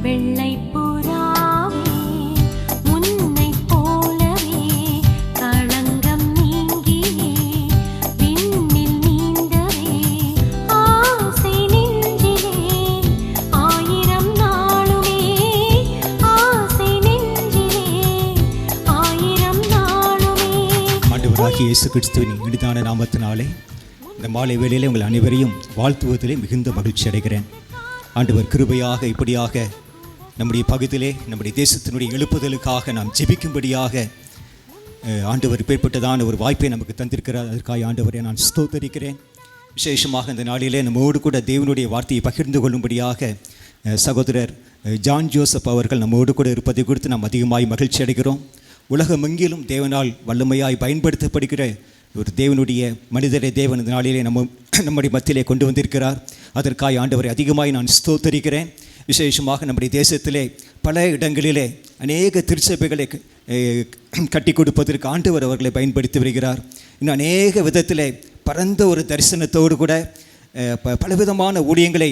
வெள்ளை புறாவே முன்னை போலவே களங்கம் நீங்கியே விண்ணில் நீந்தவே ஆசை நெஞ்சிலே ஆயிரம் நாளுமே ஆசை நெஞ்சிலே ஆயிரம் நாளுமே. ஆண்டவராகிய இயேசு கிறிஸ்துவின் இனிதான நாமத்தினாலே இந்த மாலை வேளையிலே உங்கள் அனைவரையும் வாழ்த்துவதிலே மிகுந்த மகிழ்ச்சி அடைகிறேன். ஆண்டவர் கிருபையாக இப்படியாக நம்முடைய பகுதியிலே நம்முடைய தேசத்தினுடைய எழுப்புதலுக்காக நாம் ஜெபிக்கும்படியாக ஆண்டவர் பேர்பட்டதான ஒரு வாய்ப்பை நமக்கு தந்திருக்கிறார். அதற்காக ஆண்டவரை நான் ஸ்தோத்தரிக்கிறேன். விசேஷமாக இந்த நாளிலே நம்மோடு கூட தேவனுடைய வார்த்தையை பகிர்ந்து கொள்ளும்படியாக சகோதரர் ஜான் ஜோசப் அவர்கள் நம்மோடு கூட இருப்பதை குறித்து நாம் அதிகமாய் மகிழ்ச்சி அடைகிறோம். உலகமெங்கிலும் தேவனால் வல்லமையாய் பயன்படுத்தப்படுகிற ஒரு தேவனுடைய மனிதரை தேவன் இந்த நாளிலே நம்முடைய மத்தியிலே கொண்டு வந்திருக்கிறார். அதற்காக ஆண்டவரை அதிகமாய் நான் ஸ்தோத்தரிக்கிறேன். விசேஷமாக நம்முடைய தேசத்திலே பல இடங்களிலே அநேக திருச்சபைகளை கட்டி கொடுப்பதற்கு ஆண்டவர் அவர்களை பயன்படுத்தி வருகிறார். இன்னும் அநேக விதத்திலே பரந்த ஒரு தரிசனத்தோடு கூட பலவிதமான ஊழியங்களை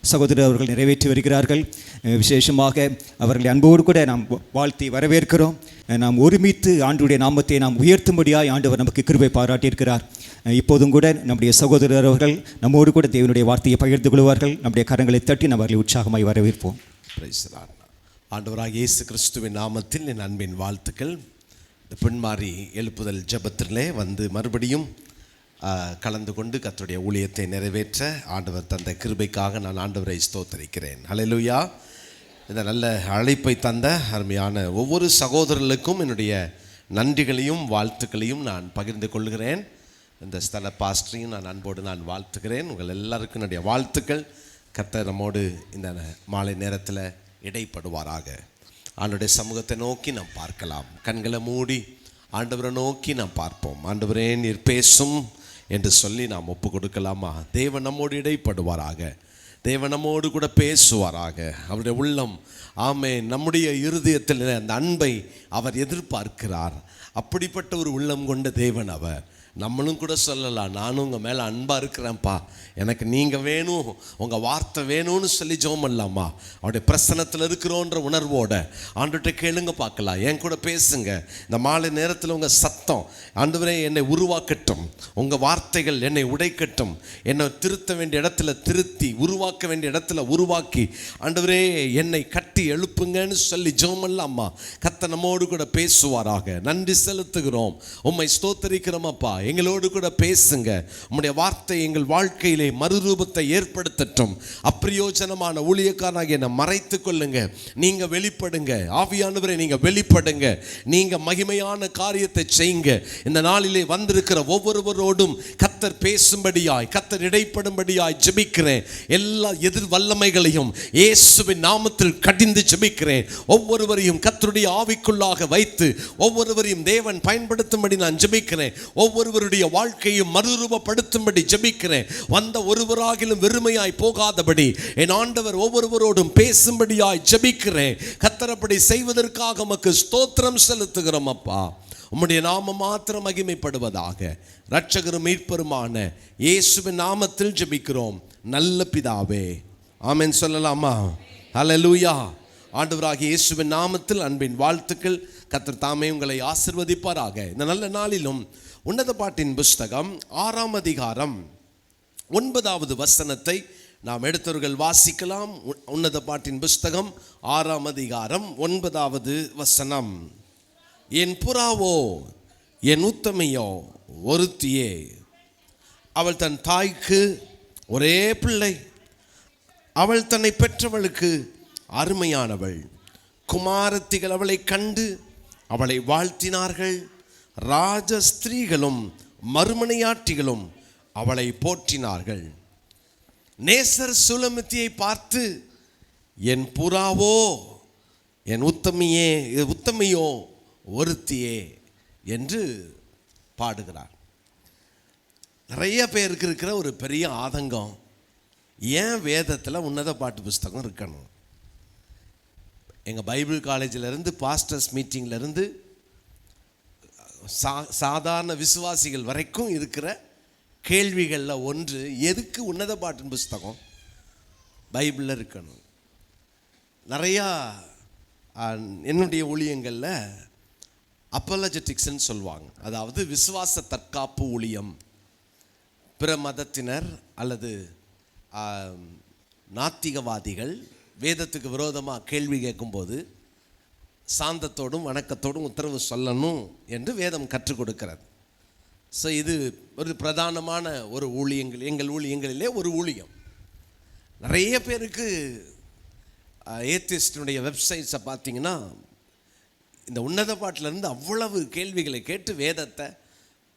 சகோதரர் அவர்கள் நிறைவேற்றி வருகிறார்கள். விசேஷமாக அவர்களை அன்போடு கூட நாம் வாழ்த்தி வரவேற்கிறோம். நாம் ஒருமித்து ஆண்டுடைய நாமத்தை நாம் உயர்த்தும்படியாய் ஆண்டவர் நமக்கு கிருபை பாராட்டியிருக்கிறார். இப்போதும் கூட நம்முடைய சகோதரர் அவர்கள் நம்மோடு கூட தேவனுடைய வார்த்தையை பகிர்ந்து கொள்வார்கள். நம்முடைய கரங்களை தட்டி நம்ம அவர்களை உற்சாகமாய் வரவேற்போம். ஆண்டவராக இயேசு கிறிஸ்துவின் நாமத்தில் என் அன்பின் வாழ்த்துக்கள். இந்த பெண்மாரி எழுப்புதல் ஜெபத்திலே வந்து மறுபடியும் கலந்து கொண்டு கர்த்தருடைய ஊழியத்தை நிறைவேற்ற ஆண்டவர் தந்த கிருபைக்காக நான் ஆண்டவரை ஸ்தோத்தரிக்கிறேன். ஹல்லேலூயா. இந்த நல்ல அழைப்பை தந்த அருமையான ஒவ்வொரு சகோதரர்களுக்கும் என்னுடைய நன்றிகளையும் வாழ்த்துக்களையும் நான் பகிர்ந்து கொள்கிறேன். இந்த ஸ்தல பாஸ்டரையும் நான் அன்போடு நான் வாழ்த்துக்கிறேன். உங்கள் எல்லாருக்கும் என்னுடைய வாழ்த்துக்கள். கர்த்தர் நம்மோடு இந்த மாலை நேரத்தில் இடைப்படுவாராக. ஆண்டவருடைய சமூகத்தை நோக்கி நாம் பார்க்கலாம். கண்களை மூடி ஆண்டவரை நோக்கி நாம் பார்ப்போம். ஆண்டவரே நீர் பேசும் என்று சொல்லி நாம் ஒப்பு கொடுக்கலாமா? தேவன் நம்மோடு இடைப்படுவாராக. தேவன் நம்மோடு கூட பேசுவாராக. அவருடைய உள்ளம் நம்முடைய இருதயத்தில் அந்த அன்பை அவர் எதிர்பார்க்கிறார். அப்படிப்பட்ட ஒரு உள்ளம் கொண்ட தேவன் அவர். நம்மளும் கூட சொல்லலாம், நானும் உங்கள் மேலே அன்பாக இருக்கிறேன்ப்பா, எனக்கு நீங்கள் வேணும், உங்கள் வார்த்தை வேணும்னு சொல்லி ஜெபம் பண்ணலாமா? அவருடைய பிரசன்னத்தில் இருக்கிறோன்ற உணர்வோட ஆண்டவர்கிட்ட கேளுங்க பார்க்கலாம். என் கூட பேசுங்க. இந்த மாலை நேரத்தில் உங்கள் சத்தம் ஆண்டவரே என்னை உருவாக்கட்டும், உங்கள் வார்த்தைகள் என்னை உடைக்கட்டும், என்னை திருத்த வேண்டிய இடத்துல திருத்தி, உருவாக்க வேண்டிய இடத்துல உருவாக்கி ஆண்டவரே என்னை கட்டி எழுப்புங்கன்னு சொல்லி ஜெபம் பண்ணலாமா? கர்த்தர் நம்மோடு கூட பேசுவாராக. நன்றி செலுத்துகிறோம், உம்மை ஸ்தோத்தரிக்கிறோம் அப்பா. எங்களோடு கூட பேசுங்க. உம்முடைய வார்த்தை எங்கள் வாழ்க்கையிலே மறுரூபத்தை ஏற்படுத்தட்டும். அப்பிரயோஜனமான ஊழியக்காரனாக என்னை மறைத்து கொள்ளுங்க. நீங்க வெளிப்படுங்க. ஆவியானவரே நீங்க வெளிப்படுங்க. நீங்க மகிமையான காரியத்தை செய்யுங்க. இந்த நாளிலே வந்திருக்கிற ஒவ்வொருவரோடும் கர்த்தர் பேசும்படியாய், கர்த்தர் இடைப்படும்படியாய் ஜெபிக்கிறேன். எல்லா எதிர் வல்லமைகளையும் இயேசுவின் நாமத்தில் கடிந்து ஜெபிக்கிறேன். ஒவ்வொருவரையும் கர்த்தருடைய ஆவிக்குள்ளாக வைத்து ஒவ்வொருவரையும் தேவன் பயன்படுத்தும்படி நான் ஜெபிக்கிறேன். ஒவ்வொருவருடைய வாழ்க்கையும் மறுரூபப்படுத்தும்படி ஜெபிக்கிறேன். வந்த ஒருவராகிலும் வெறுமையாய் போகாதபடி என் ஆண்டவர் ஒவ்வொருவரோடும் பேசும்படியாய் ஜெபிக்கிறேன். கர்த்தர் அப்படி செய்வதற்காக உமக்கு ஸ்தோத்திரம் செலுத்துகிறோம் அப்பா. உம்முடைய நாமம் மாத்திரம் மகிமைப்படுவதாக. இரட்சகரும் மீட்பருமான இயேசுவின் நாமத்தில் ஜெபிக்கிறோம் நல்ல பிதாவே, ஆமென் சொல்லலாமா? ஹல்லேலூயா. ஆண்டவராகிய இயேசுவின் நாமத்தில் அன்பின் வாழ்த்துக்கள். கர்த்தர் தாமே உங்களை ஆசீர்வதிப்பாராக. இந்த நல்ல நாளிலும் உன்னத பாட்டின் புஸ்தகம் 6ஆம் அதிகாரம் 9வது வசனத்தை நாம் எடுத்தவர்கள் வாசிக்கலாம். உன்னத பாட்டின் புஸ்தகம் 6ஆம் அதிகாரம் 9வது வசனம். என் புறாவோ என் உத்தமையோ ஒருத்தியே, அவள் தன் தாய்க்கு ஒரே பிள்ளை, அவள் தன்னை பெற்றவளுக்கு அருமையானவள். குமாரத்திகள் அவளை கண்டு அவளை வாழ்த்தினார்கள். ராஜ ஸ்திரீகளும் மறுமனையாட்டிகளும் அவளை போற்றினார்கள். நேசர் சுலமித்தியை பார்த்து என் புறாவோ என் உத்தமையோ ஒருத்தியே என்று பாடுகிறார். நிறைய பேருக்கு இருக்கிற ஒரு பெரிய ஆதங்கம், ஏன் வேதத்தில் உன்னத பாட்டு புஸ்தகம் இருக்கணும்? எங்கள் பைபிள் காலேஜிலேருந்து பாஸ்டர்ஸ் மீட்டிங்லேருந்து சாதாரண விசுவாசிகள் வரைக்கும் இருக்கிற கேள்விகளில் ஒன்று, எதுக்கு உன்னத பாட்டின் புஸ்தகம் பைபிளில் இருக்கணும்? நிறையா என்னுடைய ஊழியங்களில் அப்போலஜெட்டிக்ஸ்ன்னு சொல்லுவாங்க. அதாவது விசுவாச தற்காப்பு ஊழியம். பிற மதத்தினர் அல்லது நாத்திகவாதிகள் வேதத்துக்கு விரோதமாக கேள்வி கேட்கும்போது சாந்தத்தோடும் வணக்கத்தோடும் உத்தரவு சொல்லணும் என்று வேதம் கற்றுக் கொடுக்கிறது. ஸோ இது ஒரு பிரதானமான ஒரு ஊழியங்கள், எங்கள் ஊழியங்களிலே ஒரு ஊழியம். நிறைய பேருக்கு ஏத்திஸ்டினுடைய வெப்சைட்ஸை பார்த்தீங்கன்னா இந்த உன்னத பாட்டிலேருந்து அவ்வளவு கேள்விகளை கேட்டு வேதத்தை,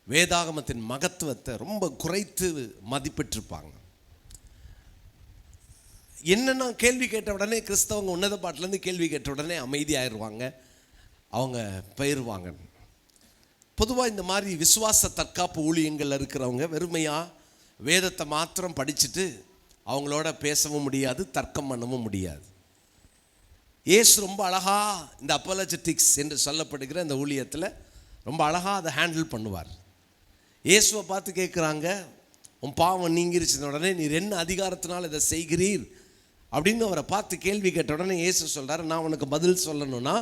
வேதாகமத்தின் மகத்துவத்தை ரொம்ப குறைத்து மதிப்பிட்டிருப்பாங்க. என்னென்னா கேள்வி கேட்ட உடனே கிறிஸ்தவங்க உன்னத பாட்டிலேருந்து கேள்வி கேட்ட உடனே அமைதியாகிடுவாங்க, அவங்க போயிடுவாங்க. பொதுவாக இந்த மாதிரி விசுவாச தற்காப்பு ஊழியங்கள் இருக்கிறவங்க வெறுமையாக வேதத்தை மாத்திரம் படிச்சுட்டு அவங்களோட பேசவும் முடியாது, தர்க்கம் பண்ணவும் முடியாது. இயேசு ரொம்ப அழகாக இந்த அப்போலஜெட்டிக்ஸ் என்று சொல்லப்படுகிற இந்த ஊழியத்தில் ரொம்ப அழகாக அதை ஹேண்டில் பண்ணுவார். இயேசுவை பார்த்து கேட்குறாங்க, உன் பாவம் நீங்கிருச்சின உடனே நீர் என்ன அதிகாரத்தினால் இதை செய்கிறீர் அப்படின்னு அவரை பார்த்து கேள்வி கேட்ட உடனே இயேசு சொல்கிறார், நான் உனக்கு பதில் சொல்லணும்னா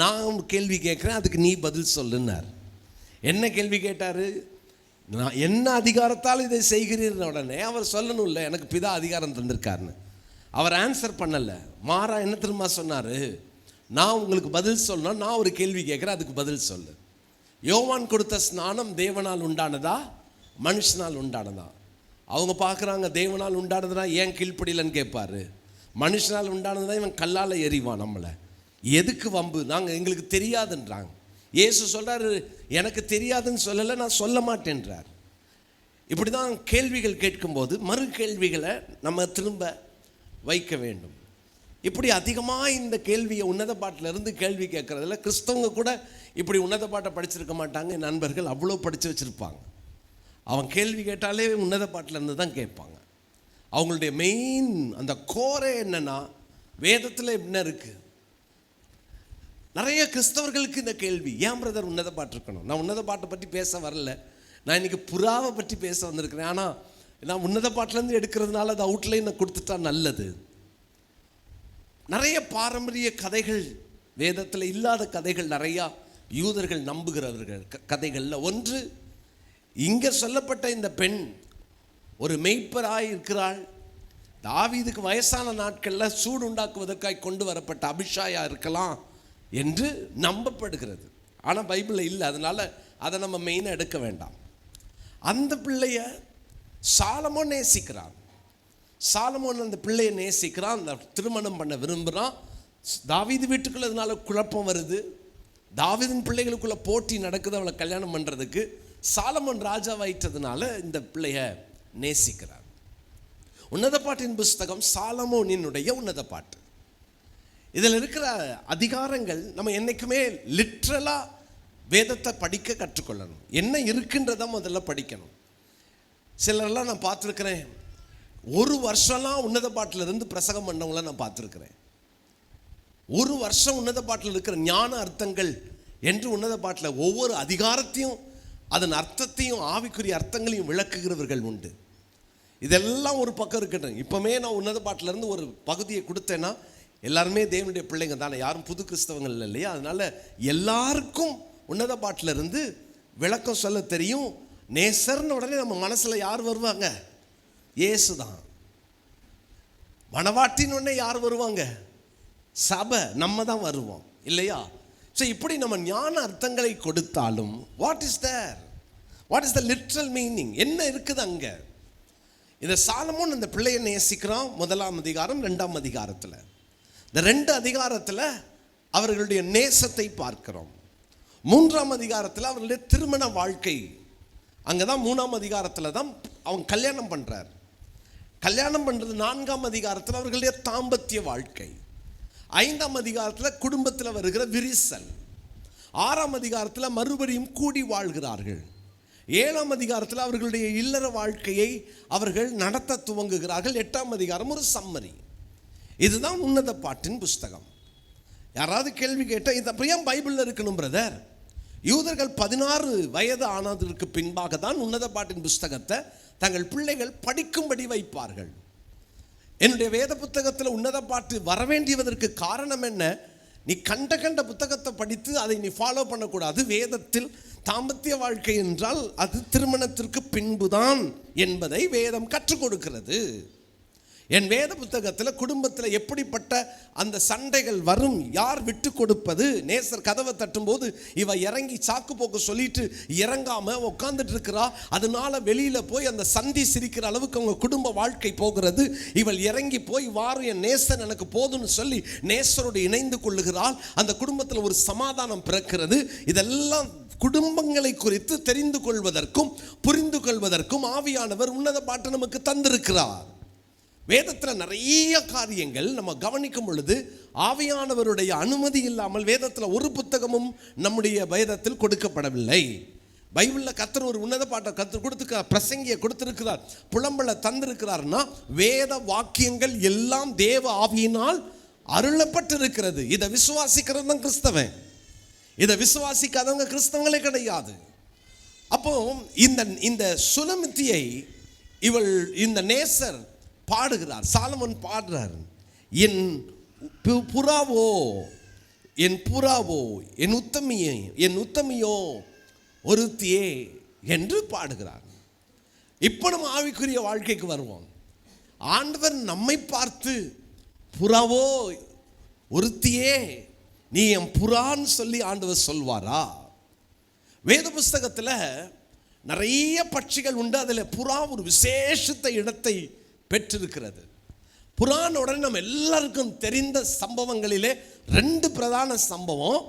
நான் கேள்வி கேட்குறேன், அதுக்கு நீ பதில் சொல்லுன்னார். என்ன கேள்வி கேட்டார்? நான் என்ன அதிகாரத்தால் இதை செய்கிறீர்னு உடனே அவர் சொல்லணும், இல்லை எனக்கு பிதா அதிகாரம் தந்திருக்காருன்னு. அவர் ஆன்சர் பண்ணலை, மாறா என்ன திரும்ப சொன்னார், நான் உங்களுக்கு பதில் சொல்லணும், நான் ஒரு கேள்வி கேட்குறேன், அதுக்கு பதில் சொல்லு. யோவான் கொடுத்த ஸ்நானம் தேவனால் உண்டானதா மனுஷனால் உண்டானதா? அவங்க பார்க்குறாங்க தேவனால் உண்டானதுனா ஏன் கீழ்ப்படியலன்னு கேட்பாரு, மனுஷனால் உண்டானதுனா இவன் கல்லால் எறிவான் நம்மளை, எதுக்கு வம்பு, நாங்கள் எங்களுக்கு தெரியாதுன்றாங்க. இயேசு சொல்கிறாரு, எனக்கு தெரியாதுன்னு சொல்லலை, நான் சொல்ல மாட்டேன்றார். இப்படி தான் கேள்விகள் கேட்கும்போது மறு கேள்விகளை நம்ம திரும்ப வைக்க வேண்டும். இப்படி அதிகமாக இந்த கேள்வியை உன்னத பாட்டிலிருந்து கேள்வி கேட்குறதில்ல. கிறிஸ்தவங்க கூட இப்படி உன்னத பாட்டை படிச்சிருக்க மாட்டாங்க. என் நண்பர்கள் அவ்வளோ படித்து வச்சுருப்பாங்க. அவன் கேள்வி கேட்டாலே உன்னத பாட்டிலேருந்து தான் கேட்பாங்க. அவங்களுடைய மெயின் அந்த கோரே என்னென்னா வேதத்தில் என்ன இருக்குது. நிறைய கிறிஸ்தவர்களுக்கு இந்த கேள்வி, ஏன் பிரதர் உன்னத பாட்டு இருக்கணும்? நான் உன்னத பாட்டை பற்றி பேச வரல, நான் இன்றைக்கி புறாவை பற்றி பேச வந்திருக்கிறேன். ஆனால் நான் உன்னத பாட்டிலேருந்து எடுக்கிறதுனால அது அவுட்லைனை கொடுத்துட்டா நல்லது. நிறைய பாரம்பரிய கதைகள், வேதத்தில் இல்லாத கதைகள் நிறையா யூதர்கள் நம்புகிறவர்கள் கதைகளில் ஒன்று, இங்கே சொல்லப்பட்ட இந்த பெண் ஒரு மெய்ப்பராய் இருக்கிறாள், தாவீதுக்கு வயசான நாட்களில் சூடு உண்டாக்குவதற்காக கொண்டு வரப்பட்ட அபிஷாயா இருக்கலாம் என்று நம்பப்படுகிறது. ஆனால் பைபிளில் இல்லை, அதனால் அதை நம்ம மெயினாக எடுக்க வேண்டாம். அந்த பிள்ளைய சாலமோன் நேசிக்கிறான். சாலமோன் அந்த பிள்ளையை நேசிக்கிறான், அந்த திருமணம் பண்ண விரும்புகிறான். தாவீது வீட்டுக்குள்ள அதனால குழப்பம் வருது, தாவீதின் பிள்ளைகளுக்குள்ள போட்டி நடக்குது அவளை கல்யாணம் பண்ணுறதுக்கு. சாலமோன் ராஜாவாயிட்டதுனால இந்த பிள்ளைய நேசிக்கிறான். உன்னத பாட்டின் புஸ்தகம் சாலமோனினுடைய உன்னத பாட்டு. இதில் இருக்கிற அதிகாரங்கள் நம்ம என்றைக்குமே லிட்ரலாக வேதத்தை படிக்க கற்றுக்கொள்ளணும். என்ன இருக்குன்றதை முதல்ல படிக்கணும். சிலரெல்லாம் நான் பார்த்துருக்கிறேன், ஒரு வருஷம்லாம் உன்னத பாட்டிலிருந்து பிரசங்கம் பண்ணவங்கள நான் பார்த்துருக்கிறேன். ஒரு வருஷம் உன்னத பாட்டில் இருக்கிற ஞான அர்த்தங்கள் என்று உன்னத பாட்டில் ஒவ்வொரு அதிகாரத்தையும் அதன் அர்த்தத்தையும் ஆவிக்குரிய அர்த்தங்களையும் விளக்குகிறவர்கள் உண்டு. இதெல்லாம் ஒரு பக்கம் இருக்கட்டும். இப்போமே நான் உன்னத பாட்டிலேருந்து ஒரு பகுதியை கொடுத்தேன்னா எல்லாருமே தேவனுடைய பிள்ளைங்க தானே, யாரும் புது கிறிஸ்தவங்கள் இல்லையா? அதனால் எல்லாருக்கும் உன்னத பாட்டிலிருந்து விளக்கம் சொல்ல தெரியும். நேசர்னு உடனே நம்ம மனசில் யார் வருவாங்க? இயேசு தான். மணவாட்டின்னு உடனே யார் வருவாங்க? சபை, நம்ம தான் வருவோம் இல்லையா? ஸோ இப்படி நம்ம ஞான அர்த்தங்களை கொடுத்தாலும் what is the literal meaning, என்ன இருக்குது அங்கே? இதை சாலமோன் அந்த பிள்ளையை நேசிக்கிறான். 1ஆம் அதிகாரம் 2ஆம் அதிகாரத்தில், இந்த 2 அதிகாரத்தில் அவர்களுடைய நேசத்தை பார்க்கிறோம். 3ஆம் அதிகாரத்தில் அவர்களுடைய திருமண வாழ்க்கை, அங்கே தான் 3ஆம் அதிகாரத்தில் தான் அவங்க கல்யாணம் பண்ணுறார். கல்யாணம் பண்ணுறது 4ஆம் அதிகாரத்தில் அவர்களுடைய தாம்பத்திய வாழ்க்கை. 5ஆம் அதிகாரத்தில் குடும்பத்தில் வருகிற விரிசல். 6ஆம் அதிகாரத்தில் மறுபடியும் கூடி வாழ்கிறார்கள். 7ஆம் அதிகாரத்தில் அவர்களுடைய இல்லற வாழ்க்கையை அவர்கள் நடத்த துவங்குகிறார்கள். 8ஆம் அதிகாரம் ஒரு சம்மரி. இதுதான் உன்னத பாட்டின் புஸ்தகம். யாராவது கேள்வி கேட்டால் இது அப்படியே பைபிளில் இருக்கணும் பிரதர்? யூதர்கள் 16 வயது ஆனதற்கு பின்பாக தான் உன்னத பாட்டின் புஸ்தகத்தை தங்கள் பிள்ளைகள் படிக்கும்படி வைப்பார்கள். என்னுடைய வேத புத்தகத்தில் உன்னத பாட்டு வரவேண்டியதற்கு காரணம் என்ன? நீ கண்ட புத்தகத்தை படித்து அதை நீ ஃபாலோ பண்ணக்கூடாது. வேதத்தில் தாம்பத்திய வாழ்க்கை என்றால் அது திருமணத்திற்கு பின்புதான் என்பதை வேதம் கற்றுக் கொடுக்கிறது. என் வேத புத்தகத்தில் குடும்பத்தில் எப்படிப்பட்ட அந்த சண்டைகள் வரும், யார் விட்டு கொடுப்பது, நேசர் கதவை தட்டும்போது இவ இறங்கி சாக்கு போக்கு சொல்லிட்டு இறங்காம உட்காந்துட்டு இருக்கிறா, அதனால வெளியில போய் அந்த சந்தி சிரிக்கிற அளவுக்கு அவங்க குடும்ப வாழ்க்கை போகிறது. இவள் இறங்கி போய் வாரும் என் நேசர் எனக்கு போதும்னு சொல்லி நேசரோடு இணைந்து கொள்ளுகிறாள். அந்த குடும்பத்தில் ஒரு சமாதானம் பிறக்கிறது. இதெல்லாம் குடும்பங்களை குறித்து தெரிந்து கொள்வதற்கும் புரிந்து கொள்வதற்கும் ஆவியானவர் உன்னத பாட்டு நமக்கு தந்திருக்கிறார். வேதத்தில் நிறைய காரியங்கள் நம்ம கவனிக்கும் பொழுது ஆவியானவருடைய அனுமதி இல்லாமல் வேதத்தில் ஒரு புத்தகமும் நம்முடைய வேதத்தில் கொடுக்கப்படவில்லை. பைபிளில் கர்த்தர் ஒரு உன்னத பாட்டை கர்த்தர் கொடுத்துருக்கிறார், பிரசங்கியை கொடுத்திருக்கிறார், புலம்பலை தந்திருக்கிறார்னா வேத வாக்கியங்கள் எல்லாம் தேவ ஆவியினால் அருளப்பட்டிருக்கிறது. இதை விசுவாசிக்கிறது தான் கிறிஸ்தவன். இதை விசுவாசிக்காதவங்க கிறிஸ்தவங்களே கிடையாது. அப்போ இந்த சுலமித்தியை இந்த நேசர் பாடுகிறார். சாலமோன் பாடுறார், என் புறாவோ என் புறாவோ என் உத்தமியோ ஒருத்தியே என்று பாடுகிறார். இப்போ நம்ம ஆவிக்குரிய வாழ்க்கைக்கு வருவோம். ஆண்டவர் நம்மை பார்த்து புறாவோ ஒருத்தியே நீ என் புறான்னு சொல்லி ஆண்டவர் சொல்வாரா? வேத புஸ்தகத்தில் நிறைய பட்சிகள் உண்டு, அதில் புறா ஒரு விசேஷத்த இடத்தை பெற்றிருக்கிறது. புறான உடனே நம்ம எல்லாருக்கும் தெரிந்த சம்பவங்களிலே 2 பிரதான சம்பவம்.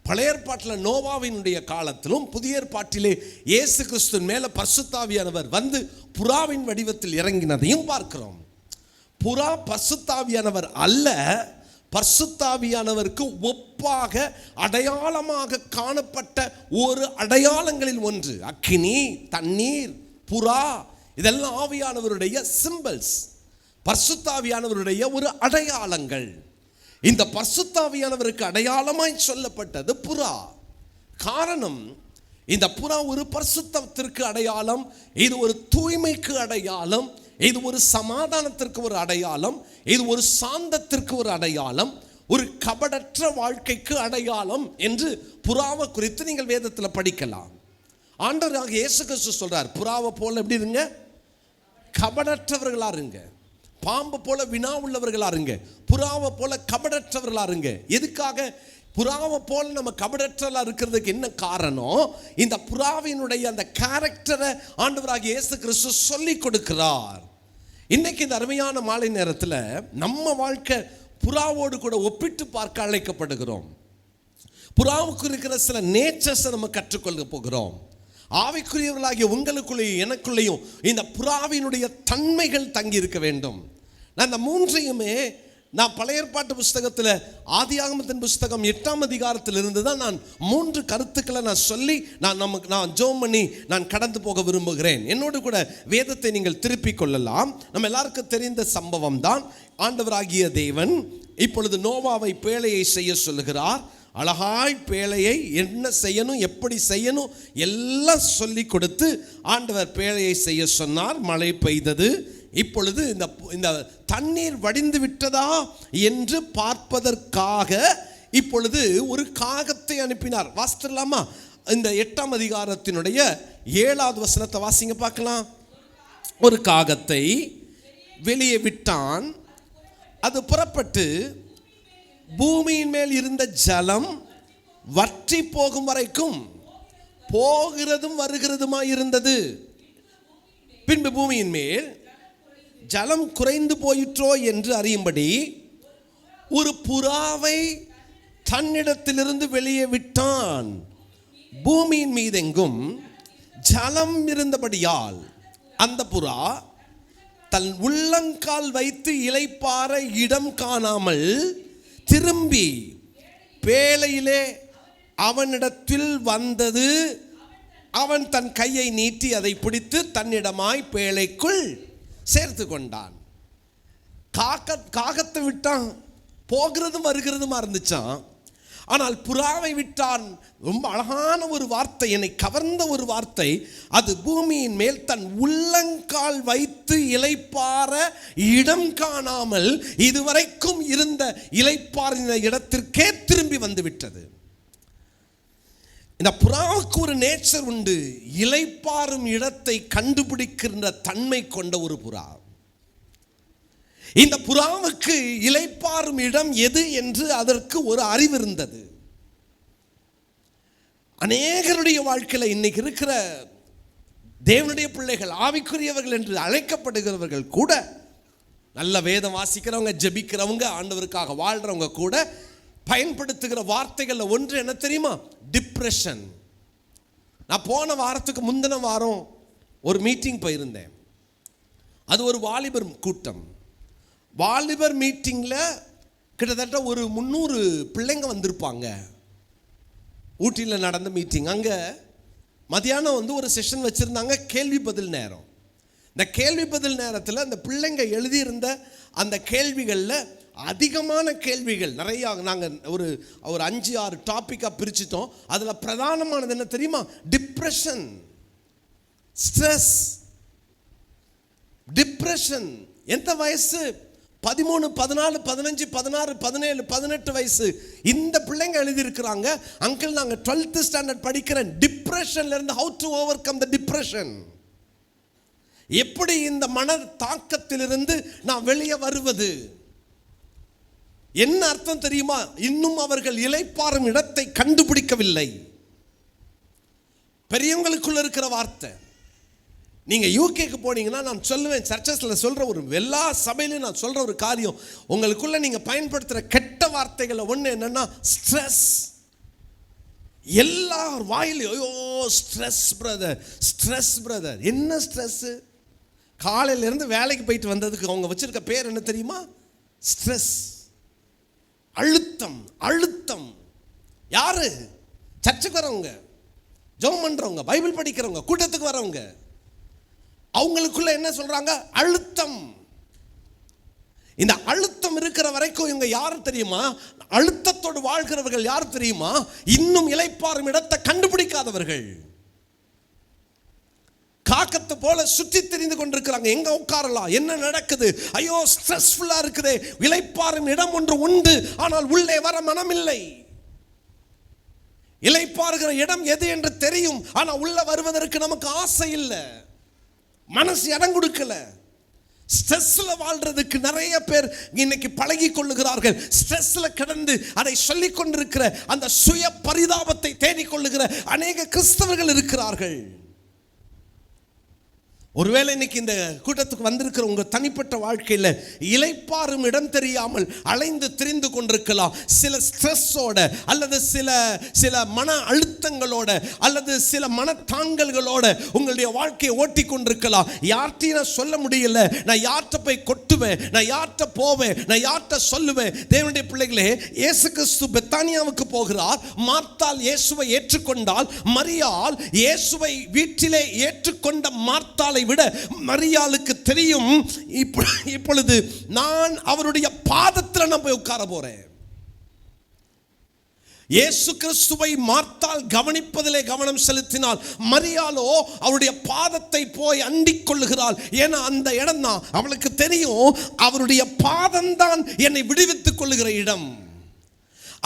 பழைய ஏற்பாட்டில் நோவாவினுடைய காலத்திலும் புதிய ஏற்பாட்டிலே இயேசு கிறிஸ்துவின் மேலே பரிசுத்தாவியானவர் வந்து புறாவின் வடிவத்தில் இறங்கினதையும் பார்க்கிறோம். புறா பரிசுத்தாவியானவர் அல்ல, பரிசுத்தாவியானவருக்கு ஒப்பாக அடையாளமாக காணப்பட்ட ஒரு அடையாளங்களில் ஒன்று. அக்கினி, தண்ணீர், புறா, இதெல்லாம் ஆவியானவருடைய சிம்பல்ஸ், பரிசுத்தாவியானவருடைய ஒரு அடையாளங்கள். இந்த பரிசுத்தாவியானவருக்கு அடையாளமாய் சொல்லப்பட்டது புறா. காரணம், இந்த புறா ஒரு பரிசுத்தத்திற்கு அடையாளம், இது ஒரு தூய்மைக்கு அடையாளம், இது ஒரு சமாதானத்திற்கு ஒரு அடையாளம், இது ஒரு சாந்தத்திற்கு ஒரு அடையாளம், ஒரு கபடற்ற வாழ்க்கைக்கு அடையாளம் என்று புறாவை குறித்து நீங்கள் வேதத்தில் படிக்கலாம். ஆண்டவராக இயேசு கிறிஸ்து சொல்றார், புறாவை போல எப்படி இருங்க? கபடற்றவர்களா இருங்க. பாம்பு போல வினா உள்ளவர்களா இருங்க, புறாவை போல கபடற்றவர்களா இருங்க. எதுக்காக புறாவை போல நம்ம கபடற்றலா இருக்கிறதுக்கு என்ன காரணம்? இந்த புறாவினுடைய அந்த கேரக்டரை ஆண்டவராக இயேசு கிறிஸ்து சொல்லி கொடுக்கிறார். இன்னைக்கு இந்த அருமையான மாலை நேரத்தில் நம்ம வாழ்க்கை புறாவோடு கூட ஒப்பிட்டு பார்க்க அழைக்கப்படுகிறோம். புறாவுக்கு இருக்கிற சில நேச்சர்ஸை நம்ம கற்றுக்கொள்ள போகிறோம். ஆவிக்குரியவர்களாகிய உங்களுக்குள்ளேயும் எனக்குள்ளேயும் இந்த புறாவினுடைய தன்மைகள் தங்கி இருக்க வேண்டும். நான் இந்த 3ஐயுமே நான் பழைய ஏற்பாட்டு புஸ்தகத்தில் ஆதியாகமத்தின் புஸ்தகம் 8ஆம் அதிகாரத்திலிருந்து தான் நான் 3 கருத்துக்களை நான் சொல்லி நான் ஜோம் பண்ணி நான் கடந்து போக விரும்புகிறேன். என்னோடு கூட வேதத்தை நீங்கள் திருப்பிக் கொள்ளலாம். நம்ம எல்லாருக்கும் தெரிந்த சம்பவம் தான். ஆண்டவராகிய தேவன் இப்பொழுது நோவாவை பேழையை செய்ய சொல்லுகிறார். அழகாய் பேழையை என்ன செய்யணும், எப்படி செய்யணும் எல்லாம் சொல்லி கொடுத்து ஆண்டவர் பேழையை செய்ய சொன்னார். மழை பெய்தது. இப்பொழுது இந்த தண்ணீர் வடிந்து விட்டதா என்று பார்ப்பதற்காக இப்பொழுது ஒரு காகத்தை அனுப்பினார். வாசித்துடலாமா? இந்த 8ஆம் அதிகாரத்தினுடைய 7வது வசனத்தை வாசிங்க பார்க்கலாம். ஒரு காகத்தை வெளியே விட்டான். அது புறப்பட்டு பூமியின் மேல் இருந்த ஜலம் வற்றி போகும் வரைக்கும் போகிறதும் வருகிறதுமாய் இருந்தது. பின்பு பூமியின் மேல் ஜலம் குறைந்து போயிற்றோ என்று அறியும்படி ஒரு புறாவை தன்னிடத்திலிருந்து வெளியே விட்டான். பூமியின் மீதெங்கும் ஜலம் இருந்தபடியால் அந்த புறா தன் உள்ளங்கால் வைத்து இளைப்பாற இடம் காணாமல் திரும்பி பேழையிலே அவனிடத்தில் வந்தது. அவன் தன் கையை நீட்டி அதை பிடித்து தன்னிடமாய் பேழைக்குள் சேர்த்து கொண்டான். காகத்தை விட்டான், போகிறதும் வருகிறதுமா இருந்துச்சான். ஆனால் புறாவை விட்டான். ரொம்ப அழகான ஒரு வார்த்தை, என்னை கவர்ந்த ஒரு வார்த்தை. அது பூமியின் மேல் தன் உள்ளங்கால் வைத்து இளைப்பாற இடம் காணாமல் இதுவரைக்கும் இருந்த இளைப்பாறின இடத்திற்கே திரும்பி வந்து விட்டது. இந்த புறாவுக்கு ஒரு நேச்சர் உண்டு, இளைப்பாறும் இடத்தை கண்டுபிடிக்கின்ற தன்மை கொண்ட ஒரு புறா. இந்த புறாவுக்கு இளைப்பாறும் இடம் எது என்று அதற்கு ஒரு அறிவு இருந்தது. அநேகருடைய வாழ்க்கையில் இன்னைக்கு இருக்கிற தேவனுடைய பிள்ளைகள், ஆவிக்குரியவர்கள் என்று அழைக்கப்படுகிறவர்கள் கூட, நல்ல வேதம் வாசிக்கிறவங்க, ஜெபிக்கிறவங்க, ஆண்டவருக்காக வாழ்றவங்க கூட பயன்படுத்துகிற வார்த்தைகள்ல ஒன்று என்ன தெரியுமா? டிப்ரெஷன். நான் போன வாரத்துக்கு முந்தின வாரம் ஒரு மீட்டிங் போயிருந்தேன். அது ஒரு வாலிபர் கூட்டம். வாலிபர் மீட்டிங்கில் கிட்டத்தட்ட ஒரு 300 பிள்ளைங்க வந்திருப்பாங்க. ஊட்டியில் நடந்த மீட்டிங். அங்கே மதியானம் ஒரு செஷன் வச்சுருந்தாங்க, கேள்வி பதில் நேரம். இந்த கேள்வி பதில் நேரத்தில் அந்த பிள்ளைங்க எழுதியிருந்த அந்த கேள்விகளில் அதிகமான கேள்விகள் நிறையா நாங்கள் ஒரு 5-6 டாப்பிக்காக பிரிச்சுட்டோம். அதில் பிரதானமானது என்ன தெரியுமா? Depression, stress. டிப்ரெஷன். எந்த வயசு? 13, 14, 15, 16, 17, 18 வயசு இந்த பிள்ளைங்க எழுதியிருக்கிறாங்க. அங்கிள், நாங்கள் 12th ஸ்டாண்டர்ட் படிக்கிறேன். டிப்ரெஷன்ல இருந்து how to over come the depression, எப்படி இந்த மன தாக்கத்திலிருந்து நான் வெளியே வருவது. என்ன அர்த்தம் தெரியுமா? இன்னும் அவர்கள் இளைப்பாறும் இடத்தை கண்டுபிடிக்கவில்லை. பெரியவங்களுக்குள்ள இருக்கிற வார்த்தை. நீங்கள் யூகேக்கு போனீங்கன்னா நான் சொல்லுவேன், சர்ச்சஸில் சொல்கிற ஒரு எல்லா சபையிலையும் நான் சொல்கிற ஒரு காரியம், உங்களுக்குள்ளே நீங்கள் பயன்படுத்துகிற கெட்ட வார்த்தைகளை ஒன்று என்னென்னா ஸ்ட்ரெஸ். எல்லா வாயிலையும் ஐயோ ஸ்ட்ரெஸ் பிரதர், ஸ்ட்ரெஸ் பிரதர். என்ன ஸ்ட்ரெஸ்ஸு? காலையிலேருந்து வேலைக்கு போயிட்டு வந்ததுக்கு அவங்க வச்சுருக்க பேர் என்ன தெரியுமா? ஸ்ட்ரெஸ். அழுத்தம். அழுத்தம். யாரு? சர்ச்சுக்கு வரவங்க, ஜெபம் பண்ணுறவங்க, பைபிள் படிக்கிறவங்க, கூட்டத்துக்கு வரவங்க. அவங்களுக்குள்ள என்ன சொல்றாங்க? அழுத்தம். இந்த அழுத்தம் இருக்கிற வரைக்கும் இவங்க யாரு தெரியுமா? அழுத்தத்தோடு வாழ்கிறவர்கள் யார் தெரியுமா? இன்னும் இளைப்பாறும் இடத்தை கண்டுபிடிக்காதவர்கள். காக்கத்தை போல சுற்றி திரிந்து கொண்டிருக்கிறாங்க. எங்க உட்காரலாம், என்ன நடக்குது, ஐயோ ஸ்ட்ரெஸ்ஃபுல்லா இருக்குது. இளைப்பாறும் இடம் ஒன்று உண்டு, ஆனால் உள்ளே வர மனமில்லை. இளைப்பாறுகிற இடம் எது என்று தெரியும், ஆனா உள்ள வருவதற்கு நமக்கு ஆசை இல்லை, மனசு இடம் கொடுக்கல. ஸ்ட்ரெஸ்ல வாழ்றதுக்கு நிறைய பேர் இன்னைக்கு பழகி கொள்ளுகிறார்கள். ஸ்ட்ரெஸ்ல கிடந்து அதை சொல்லிக் கொண்டிருக்கிற அந்த சுய பரிதாபத்தை தேடிக்கொள்ளுகிற அநேக கிறிஸ்தவர்கள் இருக்கிறார்கள். ஒருவேளை இன்னைக்கு இந்த கூட்டத்துக்கு வந்திருக்கிற உங்க தனிப்பட்ட வாழ்க்கையில் இளைப்பாறும் இடம் தெரியாமல் அலைந்து திரிந்து கொண்டிருக்கலாம். சில ஸ்ட்ரெஸ்ஸோட, அல்லது சில மன அழுத்தங்களோட, அல்லது சில மன தாங்கல்களோட உங்களுடைய வாழ்க்கையை ஓட்டி கொண்டிருக்கலாம். யார்கிட்டையும் சொல்ல முடியல, நான் யார்கிட்ட போய் கொட்டுவேன், நான் யார்கிட்ட போவேன், நான் யார்கிட்ட சொல்லுவேன். தேவனுடைய பிள்ளைகளே, இயேசு கிறிஸ்து பெத்தானியாவுக்கு போகிறார். மார்த்தாள் இயேசுவை ஏற்றுக்கொண்டால், மரியாள் இயேசுவை வீட்டிலே ஏற்றுக்கொண்ட மார்த்தாளை விட மரியாளுக்கு தெரியும், இப்பொழுது நான் அவருடைய பாதத்தில் நான் போய் உட்கார போறேன். இயேசு கிறிஸ்துவை மார்த்தாள் கவனிப்பதிலே கவனம் செலுத்தினால், மரியாளோ அவருடைய பாதத்தை போய் அண்டிக் கொள்ளுகிறாள். ஏன்னா அந்த இடம் தான் அவளுக்கு தெரியும், அவருடைய பாதம் தான் என்னை விடுவித்துக் கொள்ளுகிற இடம்,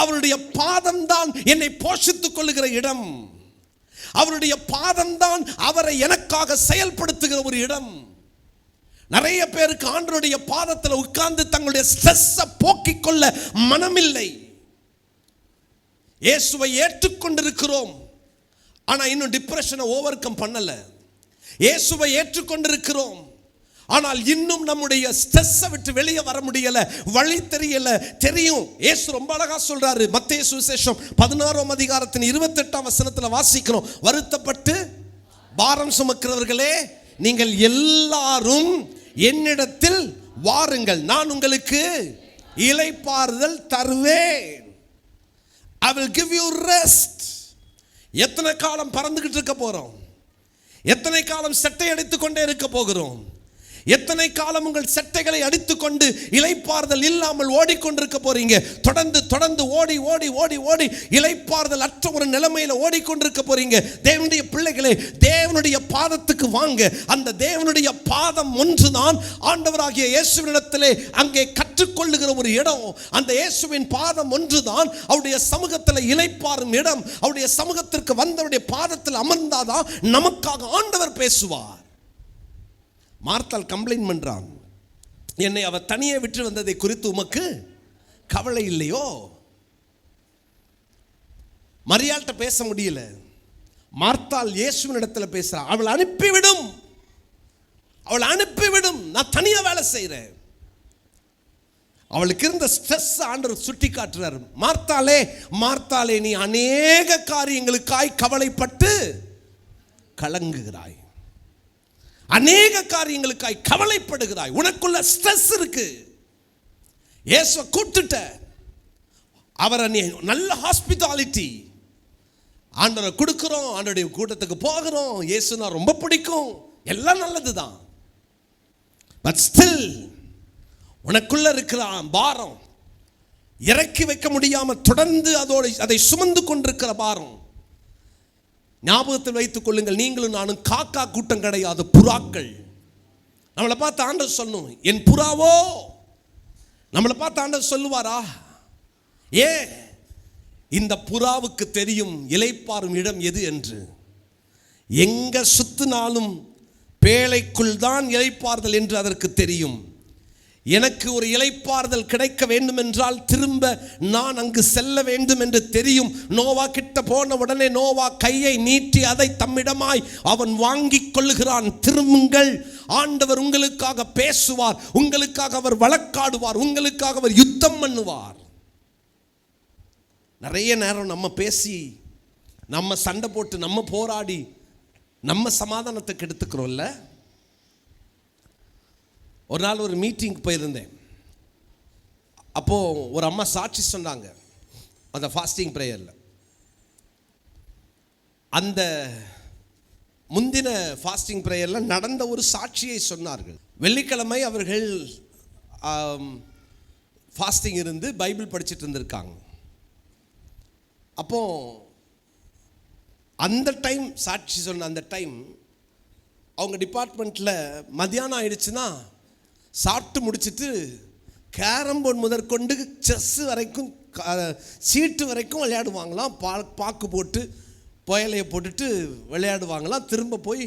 அவருடைய பாதம் தான் என்னை போஷித்துக் கொள்ளுகிற இடம், அவருடைய பாதம்தான் அவரை எனக்காக செயல்படுத்துகிற ஒரு இடம். நிறைய பேருக்கு ஆண்டவருடைய பாதத்தில் உட்கார்ந்து தங்களுடைய ஸ்ட்ரெஸ்ஸை போக்கிக் கொள்ள மனமில்லை. இயேசுவை ஏற்றுக்கொண்டிருக்கிறோம், ஆனா இன்னும் டிப்ரெஷனை ஓவர் கம் பண்ணல. இயேசுவை ஏற்றுக்கொண்டிருக்கிறோம், ஆனால் இன்னும் நம்முடைய ஸ்ட்ரெஸ்ஸை விட்டு வெளியே வர முடியல, வழி தெரியல. தெரியும், இயேசு ரொம்ப அழகா சொல்றாரு. மத்தேயு சுவிசேஷம் 16ஆம் அதிகாரத்தின் 28ஆம் வசனத்துல வாசிக்கிறோம், வருத்தப்பட்டு பாரம் சுமக்கிறவர்களே நீங்கள் எல்லாரும் என்னிடத்தில் வாருங்கள், நான் உங்களுக்கு இளைப்பாறுதல் தருவேன். I will give you rest. எத்தனை காலம் பறந்துகிட்டு இருக்க போறோம்? எத்தனை காலம் சட்டை அடித்துக் கொண்டே இருக்க போகிறோம்? எத்தனை காலம் உங்கள் சட்டைகளை அடித்துக்கொண்டு இளைப்பாறுதல் இல்லாமல் ஓடிக்கொண்டிருக்க போறீங்க? தொடர்ந்து தொடர்ந்து ஓடி ஓடி ஓடி ஓடி இளைப்பாறுதல் அற்ற ஒரு நிலைமையில ஓடிக்கொண்டிருக்க போறீங்க. தேவனுடைய பிள்ளைகளே, தேவனுடைய பாதத்துக்கு வாங்க. அந்த தேவனுடைய பாதம் ஒன்றுதான் ஆண்டவராகிய இயேசுவினிடத்திலே அங்கே கற்றுக்கொள்ளுகிற ஒரு இடம். அந்த இயேசுவின் பாதம் ஒன்றுதான் அவருடைய சமூகத்தில் இளைப்பாறும் இடம். அவருடைய சமூகத்திற்கு வந்தவருடைய பாதத்தில் அமர்ந்தாதான் நமக்காக ஆண்டவர் பேசுவார். மார்த்தாள் கம்ப்ளைண்ட் பண்றான், என்னை அவ தனியே விட்டு வந்ததை குறித்து உமக்கு கவலை இல்லையோ? மரியாள்கிட்ட பேச முடியல. மார்த்தாள் இயேசுவின் இடத்துல பேசுறான். அவள் அனுப்பிவிடும், அவள் அனுப்பிவிடும், நான் தனியா வேலை செய்கிறேன். அவளுக்கு இருந்த ஸ்ட்ரெஸ் ஆண்டவர் சுட்டி காட்டுறார். மார்த்தாளே மார்த்தாளே, நீ அநேக காரியங்களுக்காய் கவலைப்பட்டு கலங்குகிறாய், அநேக காரியங்களுக்காய் கவலைப்படுகிறாய், உனக்குள்ள ஸ்ட்ரெஸ் இருக்கு. இயேசுவை கூப்பிட்டுட்ட, அவரை நீ நல்ல ஹாஸ்பிட்டாலிட்டி ஆண்டவரை கொடுக்குறோம், ஆண்டவருடைய கூட்டத்துக்கு போகிறோம், இயேசுனா ரொம்ப பிடிக்கும், எல்லாம் நல்லதுதான். பட் ஸ்டில் உனக்குள்ள இருக்கிற பாரம் இறக்கி வைக்க முடியாம தொடர்ந்து அதை சுமந்து கொண்டிருக்கிற பாரம். ஞாபகத்தில் வைத்துக் கொள்ளுங்கள், நீங்களும் நானும் காக்கா கூட்டம் கிடையாது, புறாக்கள். நம்மளை பார்த்து ஆண்டவர் சொல்லணும், என் புறாவோ. நம்மளை பார்த்து ஆண்டவர் சொல்லுவாரா? இந்த புறாவுக்கு தெரியும் இளைப்பாறும் இடம் எது என்று. எங்க சுத்தினாலும் பேழைக்குள் தான் இளைப்பாறுதல் என்று அதற்கு தெரியும். எனக்கு ஒரு இளைப்பாறுதல் கிடைக்க வேண்டும் என்றால் திரும்ப நான் அங்கு செல்ல வேண்டும் என்று தெரியும். நோவா கிட்ட போன உடனே நோவா கையை நீட்டி அதை தம்மிடமாய் அவன் வாங்கிக் கொள்ளுகிறான். திரும்புங்கள், ஆண்டவர் உங்களுக்காக பேசுவார், உங்களுக்காக அவர் வழக்காடுவார், உங்களுக்காக அவர் யுத்தம் பண்ணுவார். நிறைய நேரம் நம்ம பேசி, நம்ம சண்டை போட்டு, நம்ம போராடி, நம்ம சமாதானத்தை கெடுத்துக்கிறோம்ல. ஒரு நாள் ஒரு மீட்டிங் போயிருந்தேன். அப்போது ஒரு அம்மா சாட்சி சொன்னாங்க அந்த ஃபாஸ்டிங் ப்ரேயரில். அந்த முந்தின ஃபாஸ்டிங் ப்ரேயரில் நடந்த ஒரு சாட்சியை சொன்னார்கள். வெள்ளிக்கிழமை அவர்கள் ஃபாஸ்டிங் இருந்து பைபிள் படிச்சுட்டு இருந்திருக்காங்க. அப்போது அந்த டைம் சாட்சி சொன்ன அந்த டைம் அவங்க டிபார்ட்மெண்ட்டில் மத்தியானம் ஆயிடுச்சுன்னா சாப்பிட்டு முடிச்சுட்டு கேரம் போர்டு முதற்கொண்டு செஸ்ஸு வரைக்கும் சீட்டு வரைக்கும் விளையாடுவாங்களாம். பாக்கு போட்டு புயலையை போட்டுட்டு விளையாடுவாங்களாம். திரும்ப போய்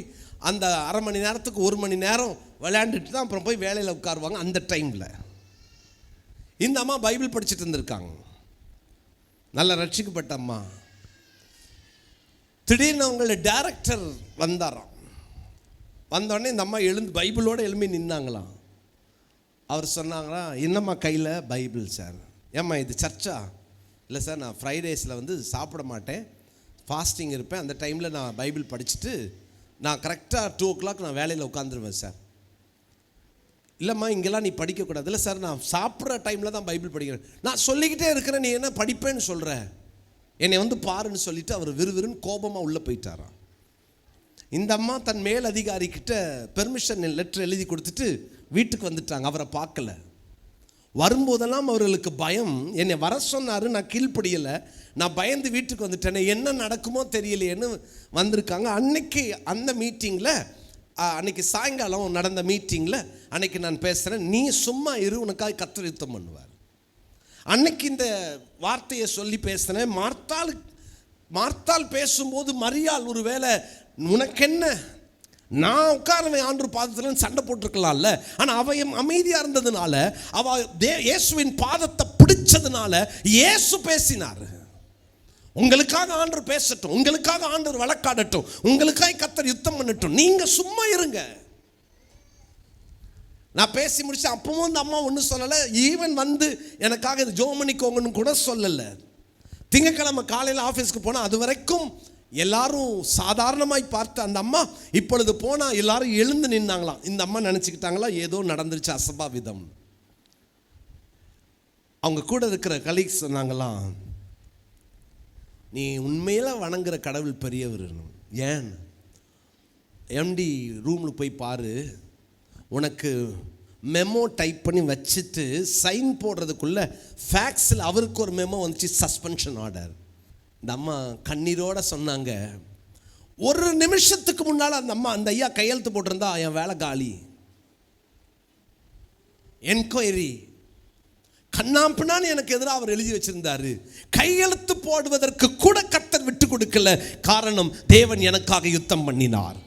அந்த அரை மணி நேரத்துக்கு 1 மணி நேரம் விளையாண்டுட்டு தான் அப்புறம் போய் வேலையில் உட்காருவாங்க. அந்த டைமில் இந்த அம்மா பைபிள் படிச்சுட்டு இருந்திருக்காங்க. நல்ல ரட்சிக்கப்பட்ட அம்மா. திடீர்னு அவங்கள டைரக்டர் வந்தாராம். வந்தோடனே இந்த அம்மா எழுந்து பைபிளோடு எழும்பி நின்னாங்களாம். அவர் சொன்னாங்களா, என்னம்மா கையில்? Bible sir. ஏம்மா இது சர்ச்சா? இல்லை சார், நான் ஃப்ரைடேஸில் வந்து சாப்பிட மாட்டேன், ஃபாஸ்டிங் இருப்பேன். அந்த டைமில் நான் பைபிள் படிச்சுட்டு நான் கரெக்டாக 2 o'clock நான் வேலையில் உட்காந்துருவேன் சார். இல்லைம்மா இங்கெல்லாம் நீ படிக்கக்கூடாது. இல்லை சார், நான் சாப்பிட்ற டைமில் தான் பைபிள் படிக்கிறேன். நான் சொல்லிக்கிட்டே இருக்கிறேன், நீ என்ன படிப்பேன்னு சொல்கிற, என்னை வந்து பாருன்னு சொல்லிவிட்டு அவர் விறுவிறுன்னு கோபமாக உள்ளே போயிட்டாராம். இந்த அம்மா தன் மேல் அதிகாரிக்கிட்ட பெர்மிஷன் லெட்டர் எழுதி கொடுத்துட்டு வீட்டுக்கு வந்துட்டாங்க. அவரை பார்க்கல. வரும்போதெல்லாம் அவர்களுக்கு பயம். என்னை வர சொன்னார், நான் கீழ்ப்படியலை, நான் பயந்து வீட்டுக்கு வந்துட்டேனே, என்ன நடக்குமோ தெரியலையேன்னு வந்திருக்காங்க. அன்னைக்கு அந்த மீட்டிங்கில், அன்னைக்கு சாயங்காலம் நடந்த மீட்டிங்கில் அன்னைக்கு நான் பேசுகிறேன், நீ சும்மா இரு, உனக்காக கர்த்தர் யுத்தம் பண்ணுவார். அன்னைக்கு இந்த வார்த்தையை சொல்லி பேசுகிறேன். மார்த்தாள் பேசும்போது மரியாள் ஒரு வேளை உனக்கு என்ன, நான் உட்காருவேன் ஆண்டவர் பாதத்தில் சண்டை போட்டிருக்கலாம்ல. ஆனால் அவ அமைதியாக இருந்ததுனால, அவ இயேசுவின் பாதத்தை பிடிச்சதுனால இயேசு பேசினார். உங்களுக்காக ஆண்டவர் பேசட்டும், உங்களுக்காக ஆண்டவர் வழக்காடட்டும், உங்களுக்காக கர்த்தர் யுத்தம் பண்ணட்டும், நீங்க சும்மா இருங்க. நான் பேசி முடிச்சேன். அப்பவும் அந்த அம்மா ஒன்றும் சொல்லலை. ஈவன் வந்து எனக்காக இது ஜோம் பண்ணிக்கோங்கன்னு கூட சொல்லலை. திங்கக்கிழமை காலையில் ஆஃபீஸ்க்கு போனால் அது வரைக்கும் எல்லாரும் சாதாரணமாய் பார்த்து அந்த அம்மா இப்பொழுது போனால் எல்லாரும் எழுந்து நின்னாங்களாம். இந்த அம்மா நினச்சிக்கிட்டாங்களா ஏதோ நடந்துருச்சு அசம்பாவிதம். அவங்க கூட இருக்கிற கலீக்ஸ் சொன்னாங்களாம், நீ உண்மையில வணங்குற கடவுள் பெரியவர். ஏன் எம்டி ரூமில் போய் பாரு, உனக்கு மெமோ டைப் பண்ணி வச்சுட்டு சைன் போடுறதுக்குள்ள ஃபேக்ஸில் அவருக்கு ஒரு மெமோ வந்துச்சு, சஸ்பென்ஷன் ஆர்டர். இந்த அம்மா கண்ணீரோட சொன்னாங்க, ஒரு நிமிஷத்துக்கு முன்னால் அந்த ஐயா கையெழுத்து போட்டிருந்தா என் வேலை காலி. என்கொயரி கண்ணாம்பினான்னு எனக்கு எதிராக அவர் எழுதி வச்சிருந்தாரு. கையெழுத்து போடுவதற்கு கூட கர்த்தர் விட்டு கொடுக்கல. காரணம், தேவன் எனக்காக யுத்தம் பண்ணினார்.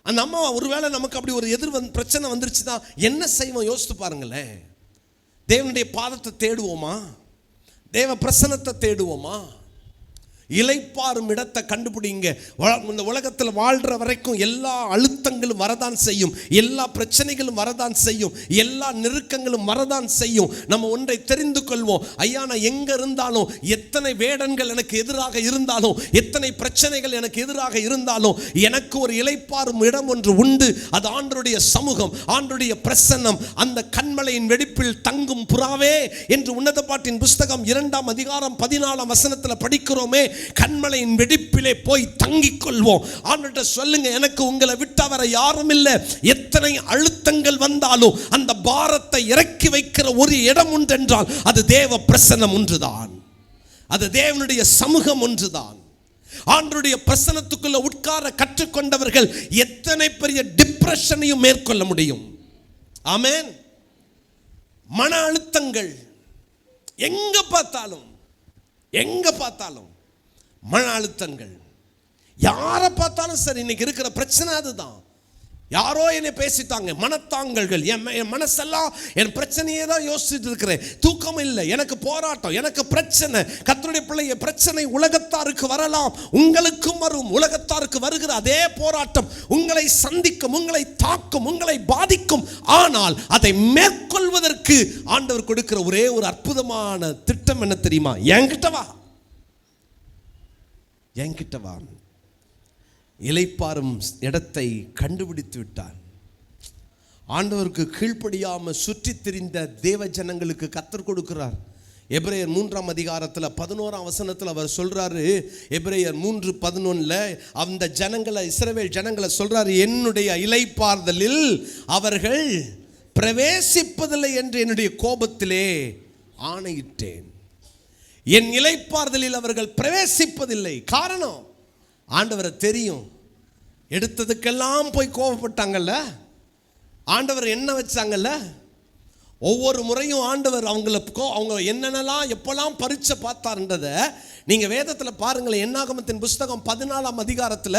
அந்த அம்மா ஒருவேளை நமக்கு அப்படி ஒரு பிரச்சனை வந்துருச்சுன்னா என்ன செய்வோம் யோசித்து பாருங்களேன். தேவனுடைய பாதத்தை தேடுவோமா? தேவ பிரசன்னத்தை தேடுவோமா? இளைப்பாறும் இடத்தை கண்டுபிடிங்க. இந்த உலகத்தில் வாழ்கிற வரைக்கும் எல்லா அழுத்தங்களும் வரதான் செய்யும், எல்லா பிரச்சனைகளும் வரதான் செய்யும், எல்லா நெருக்கங்களும் வரதான் செய்யும். நம்ம ஒன்றை தெரிந்து கொள்வோம், ஐயா நான் எங்கே இருந்தாலும், எத்தனை வேடன்கள் எனக்கு எதிராக இருந்தாலும், எத்தனை பிரச்சனைகள் எனக்கு எதிராக இருந்தாலும், எனக்கு ஒரு இளைப்பாறும் இடம் ஒன்று உண்டு. அது ஆண்டவருடைய சமூகம், ஆண்டவருடைய பிரசன்னம். அந்த கன்மலையின் வெடிப்பில் தங்கும் புறாவே என்று உன்னத பாட்டின் புஸ்தகம் 2ஆம் அதிகாரம் 14ஆம் வசனத்தில் படிக்கிறோமே. கன்மலையின் வெடிப்பிலே போய் தங்கிக் கொள்வோம். ஆண்டவர்கிட்ட சொல்லுங்க, எனக்கு உங்களை விட்டு வர யாரும் இல்லை. எத்தனை அழுத்தங்கள் வந்தாலும் அந்த பாரத்தை இறக்கி வைக்கிற ஒரு இடம் உண்டு என்றால் அது தேவ பிரசன்னம் ஒன்றுதான், அது தேவனுடைய சமூகம் ஒன்றுதான். ஆண்டவருடைய பிரசன்னத்துக்குள்ள உட்கார கற்றுக்கொண்டவர்கள் எத்தனை பெரிய டிப்ரெஷனையும் மேற்கொள்ள முடியும். ஆமென். மன அழுத்தங்கள் எங்க பார்த்தாலும் மன அழுத்தங்கள், யாரை பார்த்தாலும் சரி. இன்னைக்கு இருக்கிற பிரச்சனை அதுதான். யாரோ என்னை பேசிட்டாங்க, மனத்தாங்கல்கள். என் மனசெல்லாம் என் பிரச்சனையே தான் யோசிச்சுட்டு இருக்கிறேன். தூக்கம் இல்லை, எனக்கு போராட்டம், எனக்கு பிரச்சனை. கர்த்தருடைய பிள்ளைய பிரச்சனை உலகத்தாருக்கு வரலாம், உங்களுக்கும் வரும். உலகத்தாருக்கு வருகிற அதே போராட்டம் உங்களை சந்திக்கும், உங்களை தாக்கும், உங்களை பாதிக்கும். ஆனால் அதை மேற்கொள்வதற்கு ஆண்டவர் கொடுக்கிற ஒரே ஒரு அற்புதமான திட்டம் என்ன தெரியுமா? என்கிட்ட வா. இளைப்பாறும் இடத்தை கண்டுபிடித்து விட்டார். ஆண்டவருக்கு கீழ்ப்படியாம சுற்றி திரிந்த தேவ ஜனங்களுக்கு கர்த்தர் கொடுக்கிறார். எபிரேயர் 3ஆம் அதிகாரத்தில் 11ஆம் வசனத்தில் அவர் சொல்றாரு. எபிரேயர் 3:11 அந்த ஜனங்களை, இஸ்ரவேல் ஜனங்களை சொல்றாரு, என்னுடைய இளைப்பாறுதலில் அவர்கள் பிரவேசிப்பதில்லை என்று என்னுடைய கோபத்திலே ஆணையிட்டேன். என் இளைப்பாறுதலில் அவர்கள் பிரவேசிப்பதில்லை. காரணம், ஆண்டவரை தெரியும். எடுத்ததுக்கெல்லாம் போய் கோபப்பட்டாங்கல்ல, ஆண்டவர் என்ன வச்சாங்கல்ல. ஒவ்வொரு முறையும் ஆண்டவர் அவங்க என்னென்னலாம் எப்பெல்லாம் பரீட்சை பார்த்தார்ன்றதை நீங்கள் வேதத்தில் பாருங்களேன். என்னாகமத்தின் புஸ்தகம் 14ஆம் அதிகாரத்தில்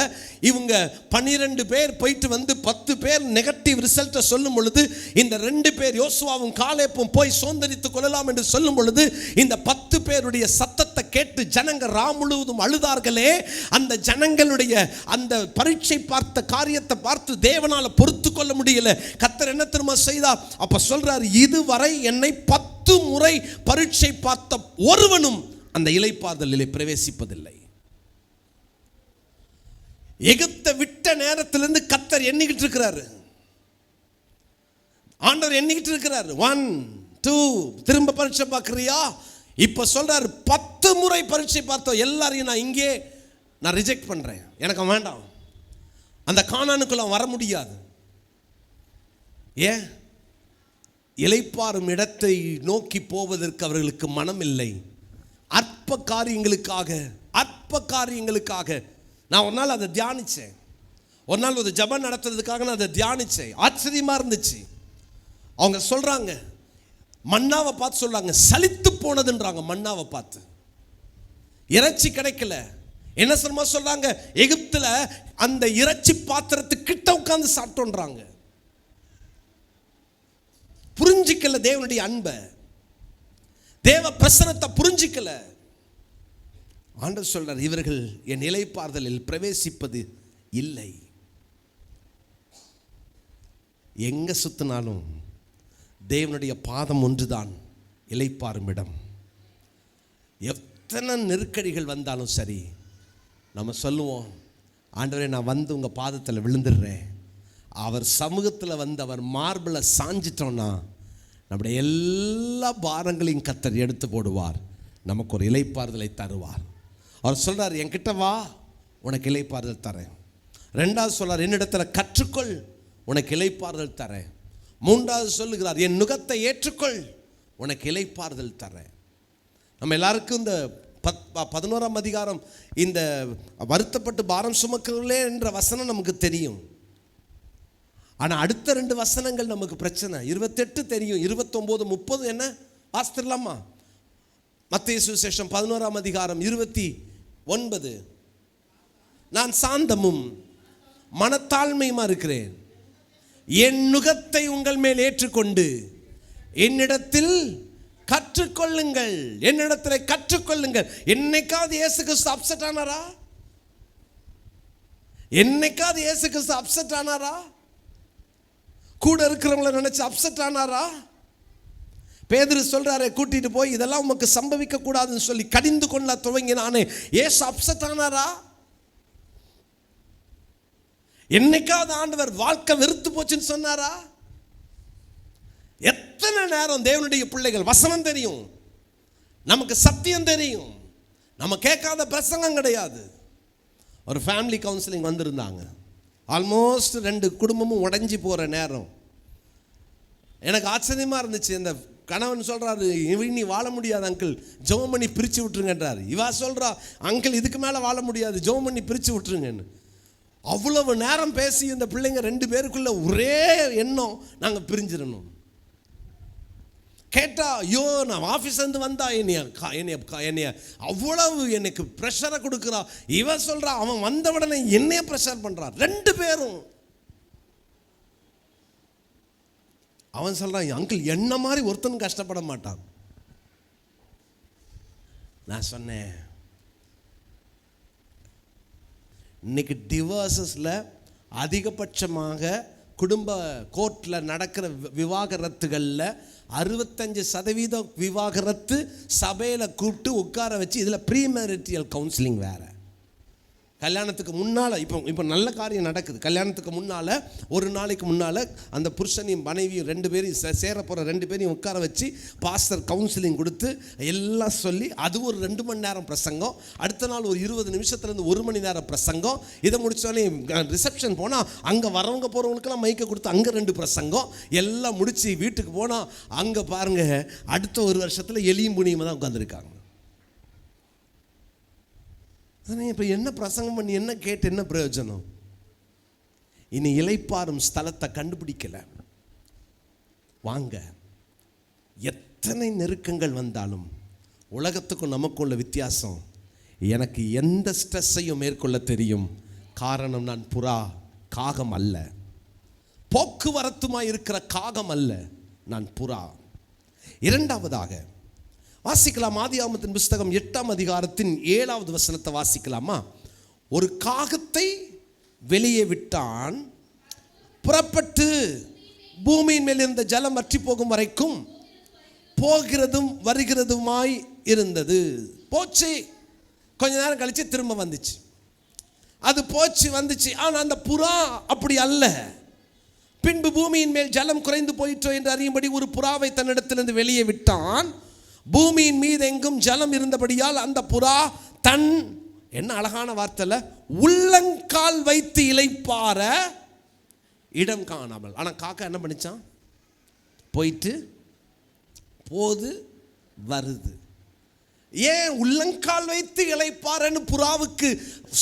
இவங்க 12 பேர் போயிட்டு வந்து 10 பேர் நெகட்டிவ் ரிசல்ட்டை சொல்லும் பொழுது, இந்த 2 பேர் யோசுவாவும் காலேப்பும் போய் சோந்தரித்துக் கொள்ளலாம் என்று சொல்லும் பொழுது, இந்த 10 பேருடைய சத்தத்தை கேட்டு ஜனங்க முழுவதும் அழுதார்களே. அந்த ஜனங்களுடைய அந்த பரீட்சை பார்த்த காரியத்தை பார்த்து தேவனால பொறுத்து கொள்ள முடியல. கர்த்தர் என்ன தெரியுமா செய்தார்? அப்ப சொல்றாரு, இதுவரை என்னை 10 முறை பரீட்சை பார்த்த ஒருவனும் அந்த இளைப்பாறுதலிலே பிரவேசிப்பதில்லை. எகிப்தை விட்ட நேரத்திலிருந்து கர்த்தர் எண்ணிக்கிட்டு இருக்கிறாரு. ஆண்டவர் எண்ணிக்கிட்டு இருக்கிறாரு. 1 2 திரும்ப பரீட்சை பார்க்கறியா? இப்ப சொல்றாரு, 10 முறை பரீட்சை பார்த்தோம் எல்லாரையும் நான் ரிஜெக்ட் பண்றேன். எனக்கு வேண்டாம், அந்த கானானுக்குள்ள வர முடியாது. ஏன்? இளைப்பாறும் இடத்தை நோக்கி போவதற்கு அவர்களுக்கு மனம் இல்லை. அற்ப காரியங்களுக்காக நான் ஒரு நாள் அதை தியானிச்சேன். ஒரு நாள் ஒரு ஜெபம் நடத்துறதுக்காக நான் அதை தியானிச்சேன். ஆச்சரியமா இருந்துச்சு. அவங்க சொல்றாங்க, மன்னாவை பார்த்து சொல்றாங்க, சலித்து போனதுன்றாங்க. மன்னாவை பார்த்து இறைச்சி கிடைக்கல. என்ன சொல்றாங்க? எகிப்துல அந்த இறைச்சி பாத்திரத்துக்கு கிட்ட உட்கார்ந்து சாப்பிட்டோன்றாங்க. புரிஞ்சிக்கல தேவனுடைய அன்பை, தேவ பிரசன்னத்தை புரிஞ்சிக்கல. ஆண்டவர் சொல்றார், இவர்கள் என் இளைப்பாறுதலில் பிரவேசிப்பது இல்லை. எங்க சுத்தினாலும் தேவனுடைய பாதம் ஒன்றுதான் இளைப்பாறும் இடம். எத்தனை நெருக்கடிகள் வந்தாலும் சரி, நம்ம சொல்லுவோம், ஆண்டவரே நான் வந்து உங்க பாதத்தில் விழுந்துடுறேன். அவர் சமூகத்தில் வந்து அவர் மார்பிளை சாஞ்சிட்டோன்னா நம்முடைய எல்லா பாரங்களையும் கர்த்தர் எடுத்து போடுவார். நமக்கு ஒரு இளைப்பாறுதலை தருவார். அவர் சொல்றார், என்கிட்ட வா, உனக்கு இளைப்பாறுதல் தரேன். 2வது சொல்றார், என்னிடத்துல கற்றுக்கொள், உனக்கு இளைப்பாறுதல் தரேன். மூன்றாவது சொல்லுகிறார், என் நுகத்தை ஏற்றுக்கொள், உனக்கு இளைப்பாறுதல் தரேன். நம்ம எல்லாருக்கும் இந்த 11ஆம் அதிகாரம் இந்த வருத்தப்பட்டு பாரம் சுமக்கிறவர்களே என்ற வசனம் நமக்கு தெரியும். ஆனால் அடுத்த 2 வசனங்கள் நமக்கு பிரச்சனை. 28 தெரியும், 29 30 என்ன வாசித்துடலாமா? மத்தேயு சுவிசேஷம் 11ஆம் அதிகாரம் 29, நான் சாந்தமும் மனத்தாழ்மையுமா இருக்கிறேன், என் நுகத்தை உங்கள் மேல் ஏற்றுக்கொண்டு என்னிடத்தில் கற்றுக்கொள்ளுங்கள், என்னிடத்தில் கற்றுக்கொள்ளுங்கள். என்னைக்காவது இயேசு கிறிஸ்து அப்செட் ஆனாரா? என்னைக்காவது இயேசு கிறிஸ்து அப்செட் ஆனாரா? கூட இருக்கிறவங்களை நினைச்சு அப்செட் ஆனாரா? பேதுரு சொல்றாரு, கூட்டிட்டு போய் இதெல்லாம் உமக்கு சம்பவிக்க கூடாதுன்னு சொல்லி கடிந்து கொள்ள துவங்கினானே, இயேசு அப்செட் ஆனாரா? என்னைக்காவது ஆண்டவர் வாழ்க்கை வெறுத்து போச்சுன்னு சொன்னாரா? எத்தனை நேரம் தேவனுடைய பிள்ளைகள் வசனம் தெரியும், நமக்கு சத்தியம் தெரியும், நம்ம கேட்காத பிரசங்கம் கிடையாது. ஒரு ஃபேமிலி கவுன்சிலிங் வந்திருந்தாங்க. ஆல்மோஸ்ட் 2 குடும்பமும் உடைஞ்சி போகிற நேரம். எனக்கு ஆச்சரியமாக இருந்துச்சு. இந்த கணவன் சொல்கிறாரு, இனி வாழ முடியாது அங்கிள், ஜெபம் பண்ணி பிரித்து விட்டுருங்கன்றாரு. இவா சொல்கிறா, அங்கிள் இதுக்கு மேலே வாழ முடியாது, ஜெபம் பண்ணி பிரித்து விட்டுருங்கன்னு. அவ்வளவு நேரம் பேசி இந்த பிள்ளைங்க 2 பேருக்குள்ள ஒரே எண்ணம், நாங்கள் பிரிஞ்சிடணும். கேட்டா, ஐயோ நான் ஆஃபீஸ்லேருந்து வந்தா என்னைய அவ்வளவு எனக்கு ப்ரெஷரை கொடுக்குறா. இவன் சொல்கிறா, அவன் வந்த உடனே என்னைய ப்ரெஷர் பண்ணுறான். 2 பேரும். அவன் சொல்கிறான், அங்கிள் என்ன மாதிரி ஒருத்தனும் கஷ்டப்பட மாட்டான். நான் சொன்னேன், இன்னைக்கு டிவோர்ஸஸில் அதிகபட்சமாக குடும்ப கோர்ட்டில் நடக்கிற விவாகரத்துகளில் 65% விவாகரத்து சபையில் கூப்பிட்டு உட்கார வச்சு, இதில் ப்ரீமேரிட்டியல் கவுன்சிலிங் வேறு. கல்யாணத்துக்கு முன்னால் இப்போ நல்ல காரியம் நடக்குது. கல்யாணத்துக்கு முன்னால் ஒரு நாளைக்கு முன்னால் அந்த புருஷனையும் மனைவியும் 2 பேரையும் சேர போகிற 2 பேரையும் உட்கார வச்சு பாஸ்டர் கவுன்சிலிங் கொடுத்து எல்லாம் சொல்லி, அது ஒரு 2 மணி நேரம் பிரசங்கம். அடுத்த நாள் ஒரு 20 நிமிஷத்துலேருந்து 1 மணி நேரம் பிரசங்கம். இதை முடித்தோடனே ரிசப்ஷன் போனால் அங்கே வரவங்க போகிறவங்களுக்கெல்லாம் மைக்கை கொடுத்து அங்கே 2 பிரசங்கம். எல்லாம் முடித்து வீட்டுக்கு போனால் அங்கே பாருங்கள், அடுத்த 1 வருஷத்தில் எலியும் புனியுமா தான் உட்காந்துருக்காங்க. இப்போ என்ன பிரசங்கம் பண்ணி என்ன கேட்டு என்ன பிரயோஜனம்? இனி இளைப்பாறும் ஸ்தலத்தை கண்டுபிடிக்கல. வாங்க, எத்தனை நெருக்கங்கள் வந்தாலும் உலகத்துக்கும் நமக்கும் உள்ள வித்தியாசம், எனக்கு எந்த ஸ்ட்ரெஸ்ஸையும் மேற்கொள்ள தெரியும். காரணம், நான் புறா, காகம் அல்ல. போக்குவரத்துமாய் இருக்கிற காகம் அல்ல, நான் புறா. இரண்டாவதாக வாசிக்கலாம், ஆதியாகமத்தின் புஸ்தகம் 8ஆம் அதிகாரத்தின் 7வது வசனத்தை வாசிக்கலாமா? ஒரு காகத்தை வெளியே விட்டான், புறப்பட்டு பூமியின் மேல் இருந்த ஜலம் வற்றி போகும் வரைக்கும் போகிறதும் வருகிறதுமாய் இருந்தது. போச்சு, கொஞ்ச நேரம் கழிச்சு திரும்ப வந்துச்சு. அது போச்சு வந்துச்சு. ஆனால் அந்த புறா அப்படி அல்ல. பின்பு பூமியின் மேல் ஜலம் குறைந்து போயிற்றோ என்று அறியும்படி ஒரு புறாவை தன்னிடத்திலிருந்து வெளியே விட்டான். பூமியின் மீது எங்கும் ஜலம் இருந்தபடியால் அந்த புறா தன், என்ன அழகான வார்த்தைல, உள்ளங்கால் வைத்து இளைப்பாற இடம் காணாமல். ஆனால் காக்கா என்ன பண்ணிச்சான்? போயிட்டு போது வருது. ஏன் உள்ளங்கால் வைத்து இளைப்பாறன்னு புறாவுக்கு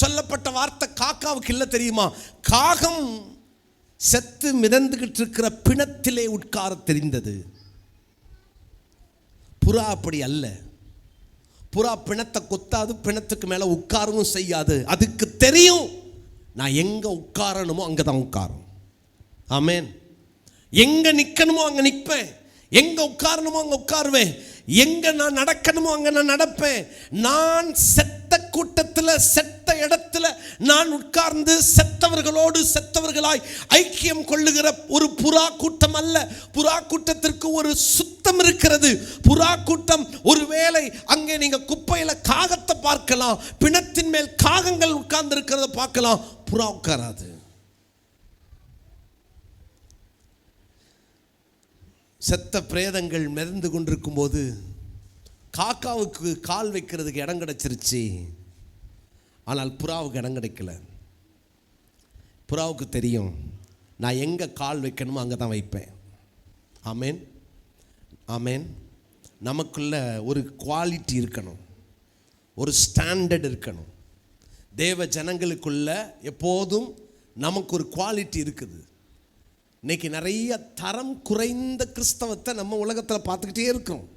சொல்லப்பட்ட வார்த்தை காக்காவுக்கு இல்லை தெரியுமா? காகம் செத்து மிதந்துகிட்டு இருக்கிற பிணத்திலே உட்கார தெரிந்தது. புறா அப்படி அல்ல. புறா பிணத்தை கொத்தாது, பிணத்துக்கு மேலே உட்காரவும் செய்யாது. அதுக்கு தெரியும், நான் எங்கே உட்காரணுமோ அங்கே தான் உட்காரும். ஆமேன். எங்கே நிற்கணுமோ அங்கே நிற்பேன், எங்கே உட்காரணுமோ அங்கே உட்காருவேன், எங்கே நான் நடக்கணுமோ அங்கே நான் நடப்பேன். நான் செத்த கூட்டத்தில், செத்த இடத்துல நான் உட்கார்ந்து செத்தவர்களோடு செத்தவர்களாய் ஐக்கியம் கொள்ளுகிற ஒரு புறா கூட்டம் அல்ல. புறா கூட்டத்திற்கு ஒரு சுத்தம் இருக்கிறது. புறா கூட்டம் ஒருவேளை அங்கே நீங்க குப்பையில காகத்தை பார்க்கலாம், பிணத்தின் மேல் காகங்கள் உட்கார்ந்து இருக்கிறத பார்க்கலாம், புறா உட்காராது. செத்த பிரேதங்கள் மிதந்து கொண்டிருக்கும் போது காக்காவுக்கு கால் வைக்கிறதுக்கு இடம் கிடைச்சிருச்சு, ஆனால் புறாவுக்கு இடம் கிடைக்கல. புறாவுக்கு தெரியும், நான் எங்கே கால் வைக்கணுமோ அங்கே தான் வைப்பேன். ஆமேன், ஆமேன். நமக்குள்ள ஒரு குவாலிட்டி இருக்கணும், ஒரு ஸ்டாண்டர்ட் இருக்கணும். தேவ ஜனங்களுக்குள்ள எப்போதும் நமக்கு ஒரு குவாலிட்டி இருக்குது. இன்னைக்கு நிறைய தரம் குறைந்த கிறிஸ்தவத்தை நம்ம உலகத்தில் பார்த்துக்கிட்டே இருக்கிறோம்.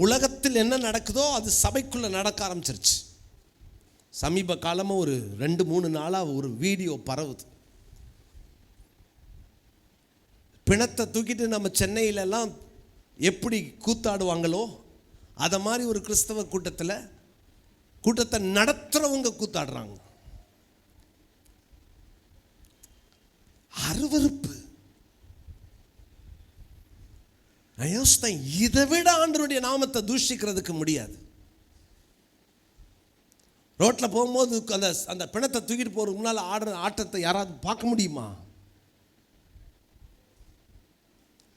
உலகத்தில் என்ன நடக்குதோ அது சபைக்குள்ளே நடக்க ஆரம்பிச்சிருச்சு. சமீப காலமாக ஒரு 2-3 நாளாக ஒரு வீடியோ பரவுது. பிணத்தை தூக்கிட்டு நம்ம சென்னையிலெல்லாம் எப்படி கூத்தாடுவாங்களோ அதை மாதிரி ஒரு கிறிஸ்தவ கூட்டத்தை நடத்துகிறவங்க கூத்தாடுறாங்க. அருவருப்பு. நான் யோசித்தேன், இதை விட ஆண்டவருடைய நாமத்தை தூஷிக்கிறதுக்கு முடியாது. ரோட்டில் போகும்போது அந்த பிணத்தை தூக்கிட்டு போகிறதுக்கு முன்னால் ஆடுற ஆட்டத்தை யாராவது பார்க்க முடியுமா?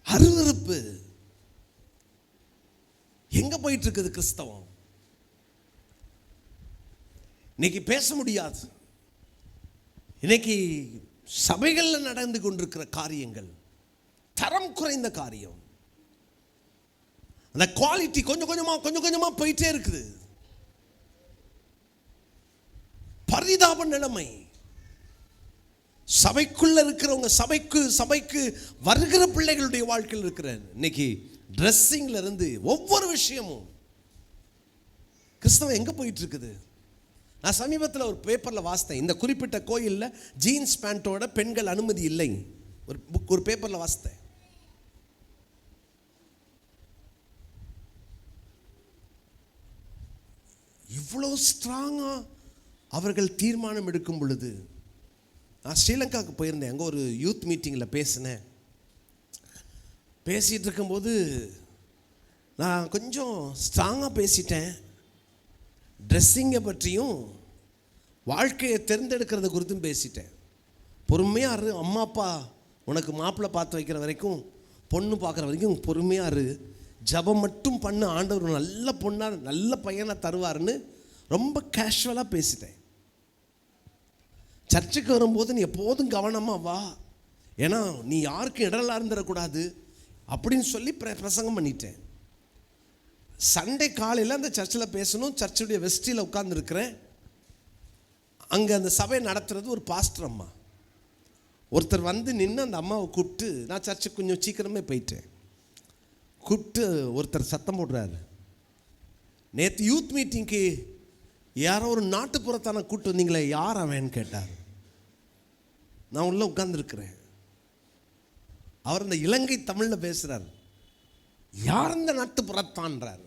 அருவருப்பு. எங்க போயிட்டு இருக்குது கிறிஸ்தவம்? இன்னைக்கு பேச முடியாது. இன்னைக்கு சபைகளில் நடந்து கொண்டிருக்கிற காரியங்கள் தரம் குறைந்த காரியம். அந்த குவாலிட்டி கொஞ்சம் கொஞ்சமா போயிட்டே இருக்குது. பரிதாப நிலைமை. சபைக்குள்ள இருக்கிறவங்க, சபைக்கு வருகிற பிள்ளைகளுடைய வாழ்க்கையில் இருக்கிற இன்னைக்கு ட்ரெஸ்ஸிங்ல இருந்து ஒவ்வொரு விஷயமும் கிறிஸ்தவம் எங்க போயிட்டு இருக்குது? நான் சமீபத்தில் ஒரு பேப்பரில் வாசித்தேன், இந்த குறிப்பிட்ட கோயிலில் ஜீன்ஸ் பேண்ட்டோட பெண்கள் அனுமதி இல்லை. ஒரு பேப்பரில் வாசித்தேன். இவ்வளோ ஸ்ட்ராங்காக அவர்கள் தீர்மானம் எடுக்கும் பொழுது, நான் ஸ்ரீலங்காவுக்கு போயிருந்தேன். அங்கே ஒரு யூத் மீட்டிங்கில் பேசினேன். பேசிகிட்டு இருக்கும்போது நான் கொஞ்சம் ஸ்ட்ராங்காக பேசிட்டேன். ட்ரெஸ்ஸிங்கை பற்றியும் வாழ்க்கையை தேர்ந்தெடுக்கிறத குறித்தும் பேசிட்டேன். பொறுமையாக இரு, அம்மா அப்பா உனக்கு மாப்பிள்ளை பார்த்து வைக்கிற வரைக்கும், பொண்ணு பார்க்குற வரைக்கும் பொறுமையாக இரு, ஜபம் மட்டும் பண்ணு, ஆண்டவர் நல்ல பொண்ணாக நல்ல பையனாக தருவார்னு ரொம்ப கேஷுவலாக பேசிட்டேன். சர்ச்சுக்கு வரும்போது நீ எப்போதும் கவனமாக வா, ஏன்னா நீ யாருக்கும் இடரலாக இருந்துடக்கூடாது அப்படின்னு சொல்லி பிரசங்கம் பண்ணிட்டேன். சண்டே காலையில் அந்த சர்ச்சில் பேசணும். சர்ச்சுடைய வெஸ்டியில் உட்கார்ந்துருக்கிறேன். அங்கே அந்த சபை நடத்துகிறது ஒரு பாஸ்டர் அம்மா. ஒருத்தர் வந்து நின்று அந்த அம்மாவை கூப்பிட்டு, நான் சர்ச்சுக்கு கொஞ்சம் சீக்கிரமே போயிட்டேன், கூப்பிட்டு ஒருத்தர் சத்தம் போடுறாரு, நேற்று யூத் மீட்டிங்க்கு யாரோ ஒரு நாட்டுப்புறத்தான கூப்பிட்டு வந்தீங்களே, யார் அவன்னு கேட்டார். நான் உள்ள உட்கார்ந்துருக்கிறேன். அவர் அந்த இலங்கை தமிழில் பேசுகிறார். யார் அந்த நாட்டுப்புறத்தான்றார்.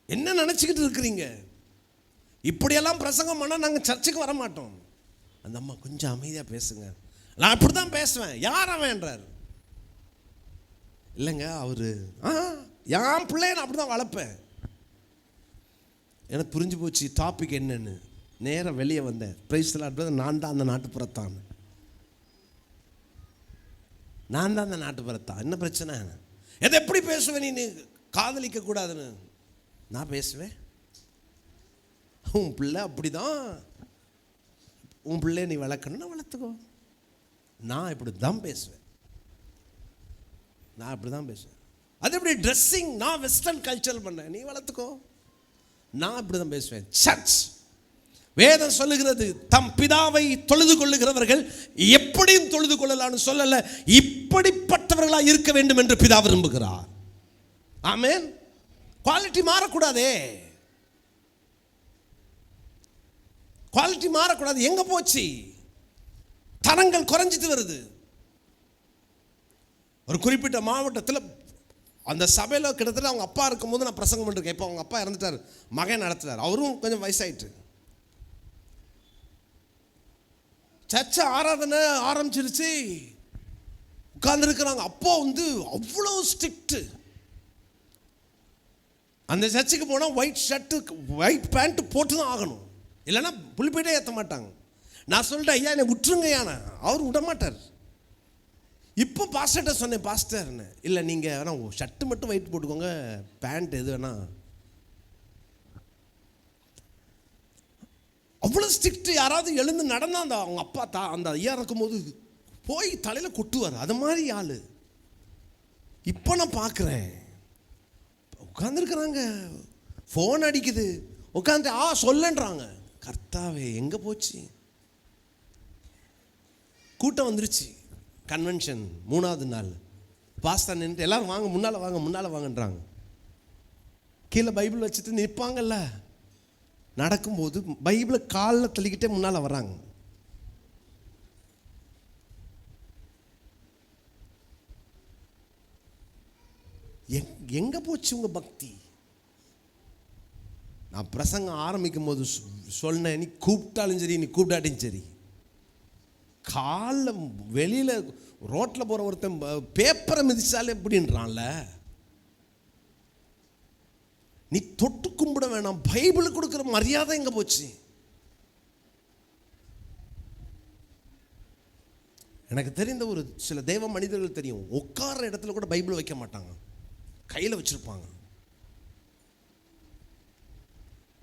என்ன நினச்சிக்கிட்டு இருக்கிறீங்க? இப்படியெல்லாம் பிரசங்கம் பண்ணால் நாங்கள் சர்ச்சுக்கு வர மாட்டோம். அந்த அம்மா கொஞ்சம் அமைதியாக பேசுங்க. நான் அப்படி தான் பேசுவேன். யார் அவன்றார். இல்லைங்க அவர் என் பிள்ளைய நான் அப்படி தான் வளர்ப்பேன். எனக்கு புரிஞ்சு போச்சு டாபிக் என்னன்னு. நேராக வெளியே வந்தேன். பிரைஸ்ல நான் தான் அந்த நாட்டுப்புறத்தான், நான் தான் அந்த நாட்டுப்புறத்தான். என்ன பிரச்சனை? எதை எப்படி பேசுவேன்? நீ காதலிக்க கூடாதுன்னு நான் பேசுவேன். உன் பிள்ளை அப்படிதான், உன் பிள்ளை நீ வளர்க்கணும்னா வளர்த்துக்கோ. நான் இப்படி தான் பேசுவேன். நான் அப்படி தான் பேசுவேன். அது எப்படி ட்ரெஸ்ஸிங், நான் வெஸ்டர்ன் கல்ச்சர் பண்ணேன், நீ வளர்த்துக்கோ. நான் இப்படி தான் பேசுவேன். சர்ச் வேதம் சொல்லுகிறது, தம் பிதாவை தொழுது கொள்ளுகிறவர்கள் எப்படியும் தொழுது கொள்ளலாம்னு சொல்லல, இப்படிப்பட்டவர்களா இருக்க வேண்டும் என்று பிதா விரும்புகிறார். ஆமென். குவாலிட்டி மாறக்கூடாதே, குவாலிட்டி மாறக்கூடாது. எங்க போச்சு? தரங்கள் குறைஞ்சிட்டு வருது. ஒரு குறிப்பிட்ட மாவட்டத்தில் அந்த சபையில் கிட்டத்தட்ட அவங்க அப்பா இருக்கும்போது நான் பிரசங்கம் பண்ணிருக்கேன். இப்போ அவங்க அப்பா இறந்துட்டார், மகன் நடத்துறார். அவரும் கொஞ்சம் வயசாயிட்டு. சர்ச்சை ஆராதனை ஆரம்பிச்சிருச்சு, உட்கார்ந்துருக்கிறாங்க. அப்போ வந்து அவ்வளோ ஸ்ட்ரிக்ட். அந்த சர்ச்சுக்கு போனால் ஒயிட் ஷர்ட்டு ஒயிட் பேண்ட் போட்டு தான் ஆகணும், இல்லைன்னா புல்பீட்டே ஏற்ற மாட்டாங்க. நான் சொல்லிட்டேன், ஐயா என்னை விட்டுருங்கய்யா. அவர் விட மாட்டார். இப்போ பாஸ்டர்கிட்ட சொன்னேன், பாஸ்டர்னு இல்லை நீங்கள் வேணா ஷர்ட்டு மட்டும் ஒயிட் போட்டுக்கோங்க, பேண்ட் எது வேணா. அவ்வளோ ஸ்ட்ரிக்ட். யாராவது எழுந்து நடந்தால் அந்த அவங்க அப்பா அந்த ஐயா இருக்கும்போது போய் தலையில் கொட்டுவார். அது மாதிரி ஆள். இப்போ நான் பார்க்குறேன், உட்காந்துருக்குறாங்க, ஃபோன் அடிக்குது, உட்காந்து சொல்லுன்றாங்க. கர்த்தாவே எங்கே போச்சு? கூட்டம் வந்துருச்சு. கன்வென்ஷன் 3வது நாள். பாஸ்டர் நின்று எல்லாரும் வாங்க, முன்னால் வாங்க, முன்னால் வாங்கன்றாங்க. கீழே பைபிள் வச்சுட்டு நிற்பாங்கல்ல, நடக்கும்போது பைபிளை காலில் தள்ளிக்கிட்டே முன்னால் வர்றாங்க. எங்கே போச்சு உங்கள் பக்தி? நான் பிரசங்கம் ஆரம்பிக்கும் போது சொன்னேன், நீ கூப்பிட்டாலும் சரி, நீ கூப்பிட்டாட்டியும் சரி, காலில் வெளியில் ரோட்டில் போகிற ஒருத்தன் பேப்பரை மிதிச்சாலே எப்படின்றான்ல, நீ தொட்டு கும்பிட வேணாம். பைபிள் கொடுக்குற மரியாதை எங்கே போச்சு? எனக்கு தெரிந்த ஒரு சில தெய்வ மனிதர்கள் தெரியும், உட்கார்ற இடத்துல கூட பைபிள் வைக்க மாட்டாங்க, கையில் வச்சிருப்பாங்க.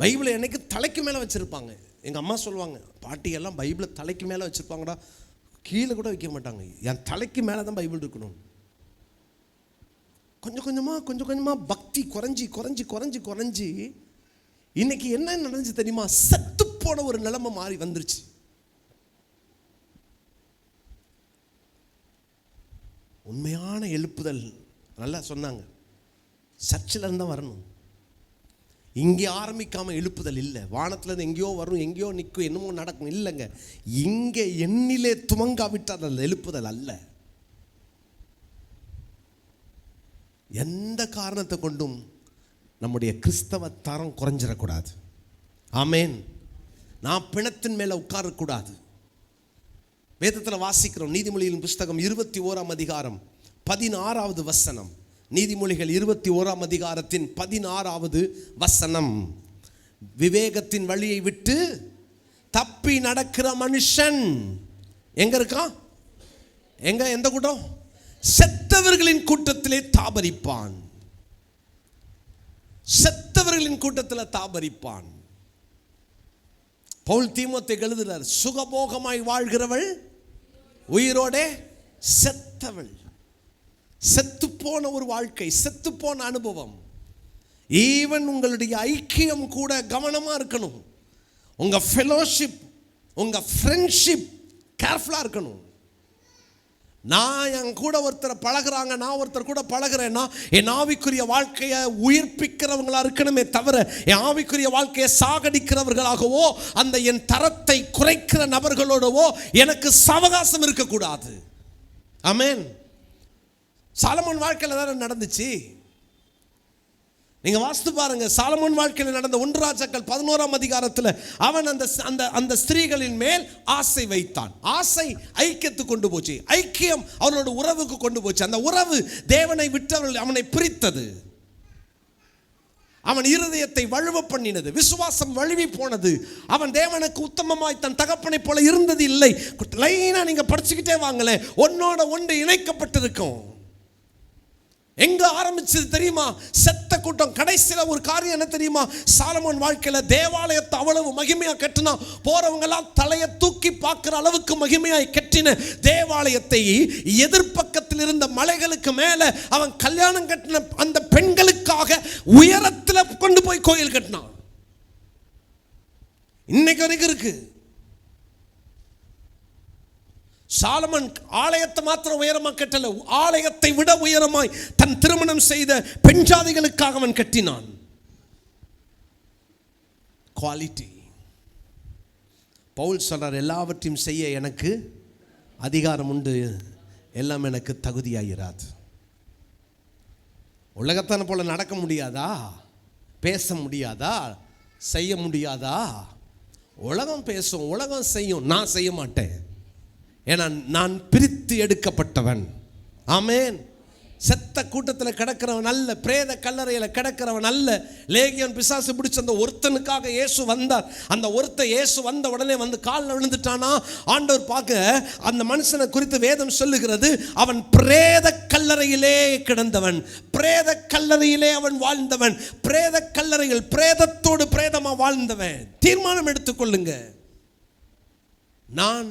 பைபிளை என்னைக்கு தலைக்கு மேலே வச்சிருப்பாங்க. எங்கள் அம்மா சொல்லுவாங்க, பாட்டியெல்லாம் பைபிளை தலைக்கு மேலே வச்சுருப்பாங்கடா, கீழே கூட வைக்க மாட்டாங்க. என் தலைக்கு மேலே தான் பைபிள் இருக்கணும். கொஞ்சம் கொஞ்சமாக பக்தி குறைஞ்சி இன்னைக்கு என்ன நடந்துச்சு தெரியுமா? செத்து போன ஒரு நிலைமை மாறி வந்துருச்சு. உண்மையான எழுப்புதல் நல்லா சொன்னாங்க, சர்ச்சில் இருந்தால் வரணும். இங்கே ஆரம்பிக்காமல் எழுப்புதல் இல்லை. வானத்துலேருந்து எங்கேயோ வரும், எங்கேயோ நிற்கும், என்னமோ நடக்கும். இல்லைங்க, இங்கே எண்ணிலே துவங்காவிட்டால் அந்த எழுப்புதல் அல்ல. எந்த காரணத்தை கொண்டும் நம்முடைய கிறிஸ்தவ தரம் குறைஞ்சிடக்கூடாது. ஆமேன். நான் பிணத்தின் மேலே உட்காரக்கூடாது. வேதத்தில் வாசிக்கிறோம், நீதிமொழிகளின் புஸ்தகம் 21ஆம் அதிகாரம் 16வது வசனம். நீதிமொழிகள் 21ஆம் அதிகாரத்தின் 16வது வசனம். விவேகத்தின் வழியை விட்டு தப்பி நடக்கிற மனுஷன் எங்க இருக்கான்? எந்த கூட்டம்? செத்தவர்களின் கூட்டத்திலே தாபரிப்பான். செத்தவர்களின் கூட்டத்தில் தாபரிப்பான். பவுல் தீமோத்தேயுக்கு எழுதுகிறார், சுகபோகமாய் வாழ்கிறவள் உயிரோடே செத்தவள். செத்துப்போன ஒரு வாழ்க்கை, செத்துப்போன அனுபவம். ஈவன் உங்களுடைய ஐக்கியம் கூட கவனமா இருக்கணும். உங்க ஃபெலோஷிப், உங்க ஃப்ரெண்ட்ஷிப் கேர்ஃபுல்லா இருக்கணும். நான் என் கூட ஒருத்தரை பழகுறாங்க, நான் ஒருத்தர் கூட பழகுறேன்னா என் ஆவிக்குரிய வாழ்க்கையை உயிர்ப்பிக்கிறவங்களா இருக்கணுமே தவிர என் ஆவிக்குரிய வாழ்க்கையை சாகடிக்கிறவர்களாகவோ அந்த என் தரத்தை குறைக்கிற நபர்களோடவோ எனக்கு சவகாசம் இருக்கக்கூடாது. ஆமென். சாலமோன் வாழ்க்கையில் தானே நடந்துச்சு. நீங்க வாசித்து பாருங்க, சாலமோன் வாழ்க்கையில் நடந்த 1 ராஜாக்கள் 11ஆம் அதிகாரத்தில் அவன் அந்த ஸ்திரீகளின் மேல் ஆசை வைத்தான். ஆசை ஐக்கியத்துக்கு கொண்டு போச்சு, ஐக்கியம் அவனோட உறவுக்கு கொண்டு போச்சு. அந்த உறவு தேவனை விட்டவர்கள் அவனை பிரித்தது. அவன் இருதயத்தை வழுவ பண்ணினது, விசுவாசம் வழுவி போனது. அவன் தேவனுக்கு உத்தமமாய் தன் தகப்பனை போல இருந்தது இல்லை. லைனா நீங்க படிச்சுக்கிட்டே வாங்கல, ஒன்னோட ஒன்று இணைக்கப்பட்டிருக்கும். எங்க ஆரம்பிச்சது தெரியுமா? செத்த கூட்டம். கடைசியில் ஒரு காரியம் என்ன தெரியுமா? சாலமோன் வாழ்க்கையில தேவாலயத்தை அவ்வளவு மகிமையா கட்டினா, போறவங்க எல்லாம் தலையை தூக்கி பார்க்கிற அளவுக்கு மகிமையாய் கட்டின தேவாலயத்தை எதிர்பக்கத்தில் இருந்த மலைகளுக்கு மேல அவன் கல்யாணம் கட்டின அந்த பெண்களுக்காக உயரத்தில் கொண்டு போய் கோயில் கட்டினான். இன்னைக்கு வரைக்கும் இருக்கு. சாலமன் ஆலயத்தை மாத்திரம் உயரமாக கட்டல, ஆலயத்தை விட உயரமாய் தன் திருமணம் செய்த பெண் ஜாதிகளுக்காக அவன் கட்டினான். குவாலிட்டி. பவுல் சொல்றார், எல்லாவற்றையும் செய்ய எனக்கு அதிகாரம் உண்டு, எல்லாம் எனக்கு தகுதியாயிராது. உலகத்தான போல நடக்க முடியாதா? பேச முடியாதா? செய்ய முடியாதா? உலகம் பேசும், உலகம் செய்யும், நான் செய்ய மாட்டேன். ஏன்னா நான் பிரித்து எடுக்கப்பட்டவன். ஆமென். செத்த கூட்டத்தில் கிடக்கிறவன் அல்ல, பிரேத கல்லறையில் கிடக்கிறவன் அல்ல. லேகியோன் பிசாசு பிடிச்ச அந்த ஒருத்தனுக்காக இயேசு வந்தார். அந்த இயேசு வந்த உடனே வந்து காலில் விழுந்துட்டானா, ஆண்டவர் பார்க்க அந்த மனுஷனை குறித்து வேதம் சொல்லுகிறது, அவன் பிரேத கல்லறையிலே கிடந்தவன், பிரேத கல்லறையிலே அவன் வாழ்ந்தவன், பிரேத கல்லறையில் பிரேதத்தோடு பிரேதமா வாழ்ந்தவன். தீர்மானம் எடுத்துக்கொள்ளுங்க, நான்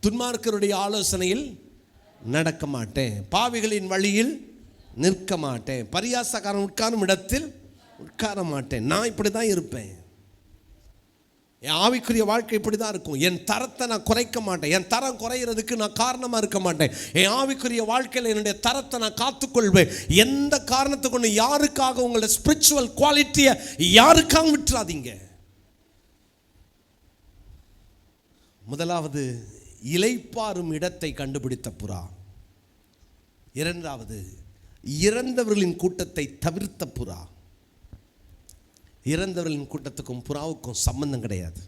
துன்மார்க்கருடைய ஆலோசனையில் நடக்க மாட்டேன், பாவிகளின் வழியில் நிற்க மாட்டேன், பரியாசக்காரன் உட்காரும் இடத்தில் உட்கார மாட்டேன். நான் இப்படி தான் இருப்பேன். என் ஆவிக்குரிய வாழ்க்கை இப்படி தான் இருக்கும். என் தரத்தை நான் குறைக்க மாட்டேன். என் தரம் குறையிறதுக்கு நான் காரணமாக இருக்க மாட்டேன். என் ஆவிக்குரிய வாழ்க்கையில் என்னுடைய தரத்தை நான் காத்துக்கொள்வேன். எந்த காரணத்தை கொண்டு யாருக்காக உங்களோட ஸ்பிரிச்சுவல் குவாலிட்டியை யாருக்காக விட்டுறாதீங்க. முதலாவது இளைப்பாறும் இடத்தை கண்டுபிடித்த புறா. இரண்டாவது இறந்தவர்களின் கூட்டத்தை தவிர்த்த புறா. இறந்தவர்களின் கூட்டத்துக்கும் புறாவுக்கும் சம்பந்தம் கிடையாது.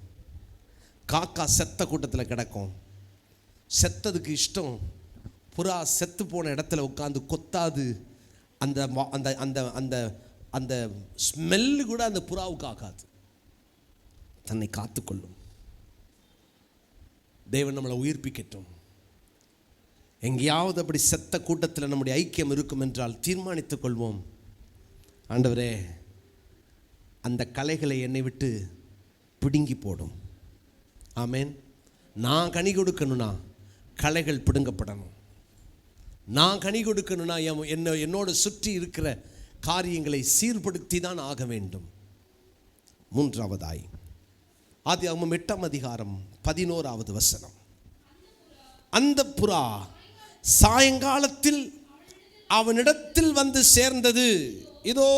காக்கா செத்த கூட்டத்தில் கிடக்கும், செத்ததுக்கு இஷ்டம். புறா செத்து போன இடத்துல உட்காந்து கொத்தாது. அந்த அந்த அந்த அந்த அந்த ஸ்மெல்லு கூட அந்த புறாவுக்கு ஆகாது. தன்னை காத்துக்கொள்ளும். தேவன் நம்மளை உயிர்ப்பிக்கட்டும். எங்கேயாவது அப்படி செத்த கூட்டத்தில் நம்முடைய ஐக்கியம் இருக்கும் என்றால் தீர்மானித்துக் கொள்வோம், ஆண்டவரே அந்த கலைகளை என்னை விட்டு பிடுங்கி போடும். ஆமேன். நான் கனி கொடுக்கணும்னா கலைகள் பிடுங்கப்படணும். நான் கனி கொடுக்கணும்னா என்னோடு சுற்றி இருக்கிற காரியங்களை சீர்படுத்தி தான் ஆக வேண்டும். மூன்றாவதாய் ஆதியாகமம் 8:11 அந்த புறா சாயங்காலத்தில் அவனிடத்தில் வந்து சேர்ந்தது. இதோ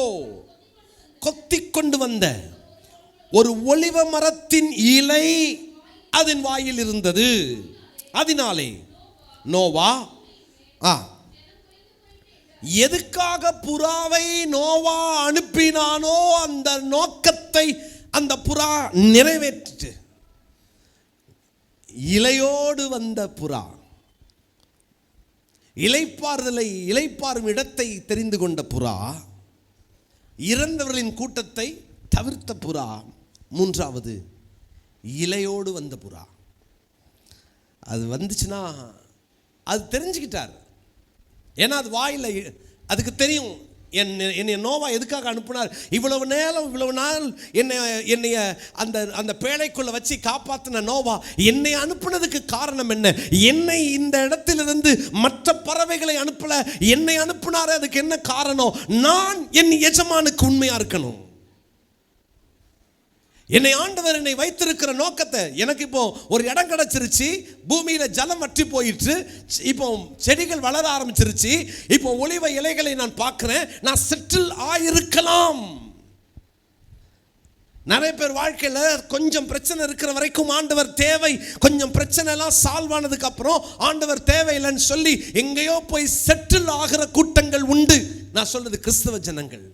கொத்திக் கொண்டு வந்த ஒரு ஒலிவ மரத்தின் இலை அதன் வாயில் இருந்தது. அதனாலே நோவா எதுக்காக புறாவை நோவா அனுப்பினானோ அந்த நோக்கத்தை அந்த புறா நிறைவேற்று. இலையோடு வந்த புறா இளைப்பாறும் இடத்தை தெரிந்து கொண்ட புறா, இறந்தவர்களின் கூட்டத்தை தவிர்த்த புறா, மூன்றாவது இலையோடு வந்த புறா. அது வந்துச்சுன்னா அது தெரிஞ்சுக்கிட்டார். ஏன்னா அது வாயில் அதுக்கு தெரியும் என்னை நோவா எதுக்காக அனுப்பினார். இவ்வளவு நாள் என்னைய அந்த பேழைக்குள்ள வச்சு காப்பாற்றின நோவா என்னை அனுப்புனதுக்கு காரணம் என்ன? என்னை இந்த இடத்திலிருந்து மற்ற பறவைகளை அனுப்பல, என்னை அனுப்புனாரு. அதுக்கு என்ன காரணம்? நான் என் எஜமானுக்கு உண்மையா இருக்கணும். என்னை ஆண்டவர் என்னை வைத்திருக்கிற நோக்கத்தை, எனக்கு இப்போ ஒரு இடம் கிடைச்சிருச்சு, பூமியில ஜலம் வற்றி போயிட்டு, இப்போ செடிகள் வளர ஆரம்பிச்சிருச்சு, இப்போ ஒலிவ இலைகளை நான் பார்க்கிறேன், நான் செட்டில் ஆயிருக்கலாம். நிறைய பேர் வாழ்க்கையில் கொஞ்சம் பிரச்சனை இருக்கிற வரைக்கும் ஆண்டவர் தேவை, கொஞ்சம் பிரச்சனை எல்லாம் சால்வ் ஆனதுக்கு அப்புறம் ஆண்டவர் தேவையில்லைன்னு சொல்லி எங்கேயோ போய் செட்டில் ஆகிற கூட்டங்கள் உண்டு. நான் சொல்றது கிறிஸ்தவ ஜனங்கள்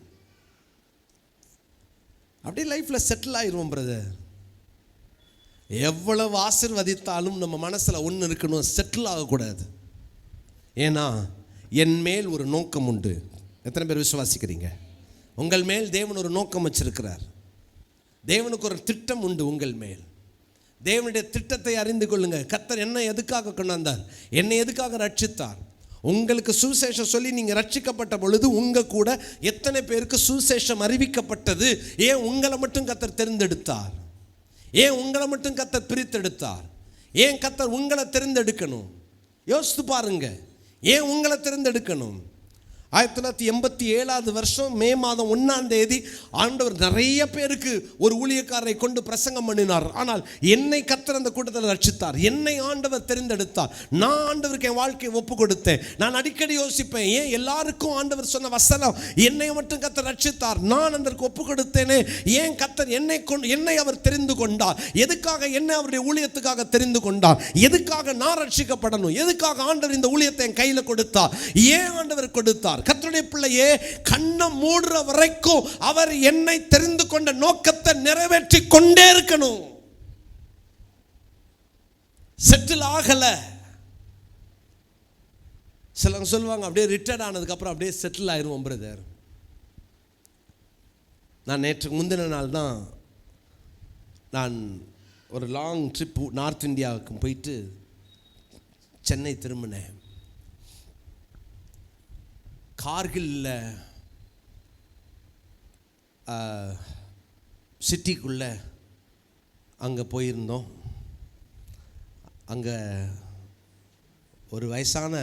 அப்படியே லைஃப்ல செட்டில் ஆயிடுவோம் பிரதர். எவ்வளவு ஆசீர்வதித்தாலும் நம்ம மனசுல ஒன்று இருக்கணும், செட்டில் ஆகக்கூடாது. ஏன்னா என் மேல் ஒரு நோக்கம் உண்டு. எத்தனை பேர் விசுவாசிக்கிறீங்க? உங்கள் மேல் தேவன் ஒரு நோக்கம் வச்சிருக்கிறார். தேவனுக்கு ஒரு திட்டம் உண்டு உங்கள் மேல். தேவனுடைய திட்டத்தை அறிந்து கொள்ளுங்க. கர்த்தர் என்ன எதுக்காக கொண்டாந்தார், என்னை எதுக்காக ரட்சித்தார்? உங்களுக்கு சுவிசேஷம் சொல்லி நீங்கள் ரட்சிக்கப்பட்ட பொழுது உங்கள் கூட எத்தனை பேருக்கு சுவிசேஷம் அறிவிக்கப்பட்டது? ஏன் உங்களை மட்டும் கர்த்தர் தெரிந்தெடுத்தார்? ஏன் உங்களை மட்டும் கர்த்தர் பிரித்தெடுத்தார்? ஏன் கர்த்தர் உங்களை தெரிந்தெடுக்கணும்? யோசித்து பாருங்க. ஏன் உங்களை தெரிந்தெடுக்கணும்? 1987 மே மாதம் 1 ஆண்டவர் நிறைய பேருக்கு ஒரு ஊழியக்காரரை கொண்டு பிரசங்கம் பண்ணினார். ஆனால் என்னை கர்த்தர் அந்த கூட்டத்தில் ரட்சித்தார். என்னை ஆண்டவர் தெரிந்தெடுத்தார். நான் ஆண்டவருக்கு என் வாழ்க்கையை ஒப்பு கொடுத்தேன். நான் அடிக்கடி யோசிப்பேன், ஏன் எல்லாருக்கும் ஆண்டவர் சொன்ன வசனம் என்னை மட்டும் கர்த்தர் ரட்சித்தார், நான் அதற்கு ஒப்பு கொடுத்தேனே, ஏன் கர்த்தர் என்னை அவர் தெரிந்து கொண்டார்? எதுக்காக என்னை அவருடைய ஊழியத்துக்காக தெரிந்து கொண்டார்? எதுக்காக நான் ரட்சிக்கப்படணும்? எதுக்காக ஆண்டவர் இந்த ஊழியத்தை என் கையில் கொடுத்தார்? ஏன் ஆண்டவர் கொடுத்தார்? கர்த்தருடைய பிள்ளையே, கண்ணை மூடுற வரைக்கும் அவர் என்னை தெரிந்து கொண்ட நோக்கத்தை நிறைவேற்றி கொண்டே இருக்கணும். செட்டில் ஆகல, சிலவங்க சொல்லுவாங்க அப்படியே ரிட்டையர்ட் ஆனதுக்கப்புறம் அப்படியே செட்டில் ஆயிடுவோம் பிரதர். நான் நேற்று முந்தின நாள் தான் நான் ஒரு லாங் ட்ரிப் நார்த் இந்தியாவுக்கு போயிட்டு சென்னை திரும்பினேன். கார்கில்ல சிட்டிக்குள்ளே அங்கே போயிருந்தோம். அங்கே ஒரு வயசான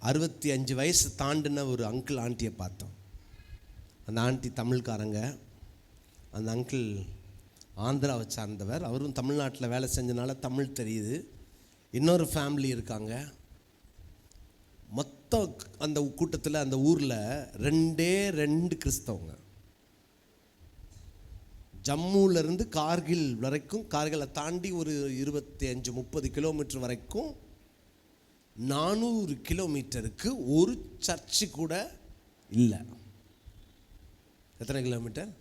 65 வயசு தாண்டின ஒரு அங்கிள் ஆண்டியை பார்த்தோம். அந்த ஆண்டி தமிழ்காரங்க. அந்த அங்கிள் ஆந்திராவை சார்ந்தவர். அவரும் தமிழ்நாட்டில் வேலை செஞ்சனால தமிழ் தெரியுது. இன்னொரு ஃபேமிலி இருக்காங்க. மொத்தம் அந்த கூட்டத்தில் அந்த ஊரில் 2 கிறிஸ்தவங்க. ஜம்முவிலேருந்து கார்கில் வரைக்கும், கார்கிலை தாண்டி ஒரு 25-30 கிலோமீட்டர் வரைக்கும் 400 கிலோமீட்டருக்கு ஒரு சர்ச்சு கூட இல்லை. எத்தனை கிலோமீட்டர்?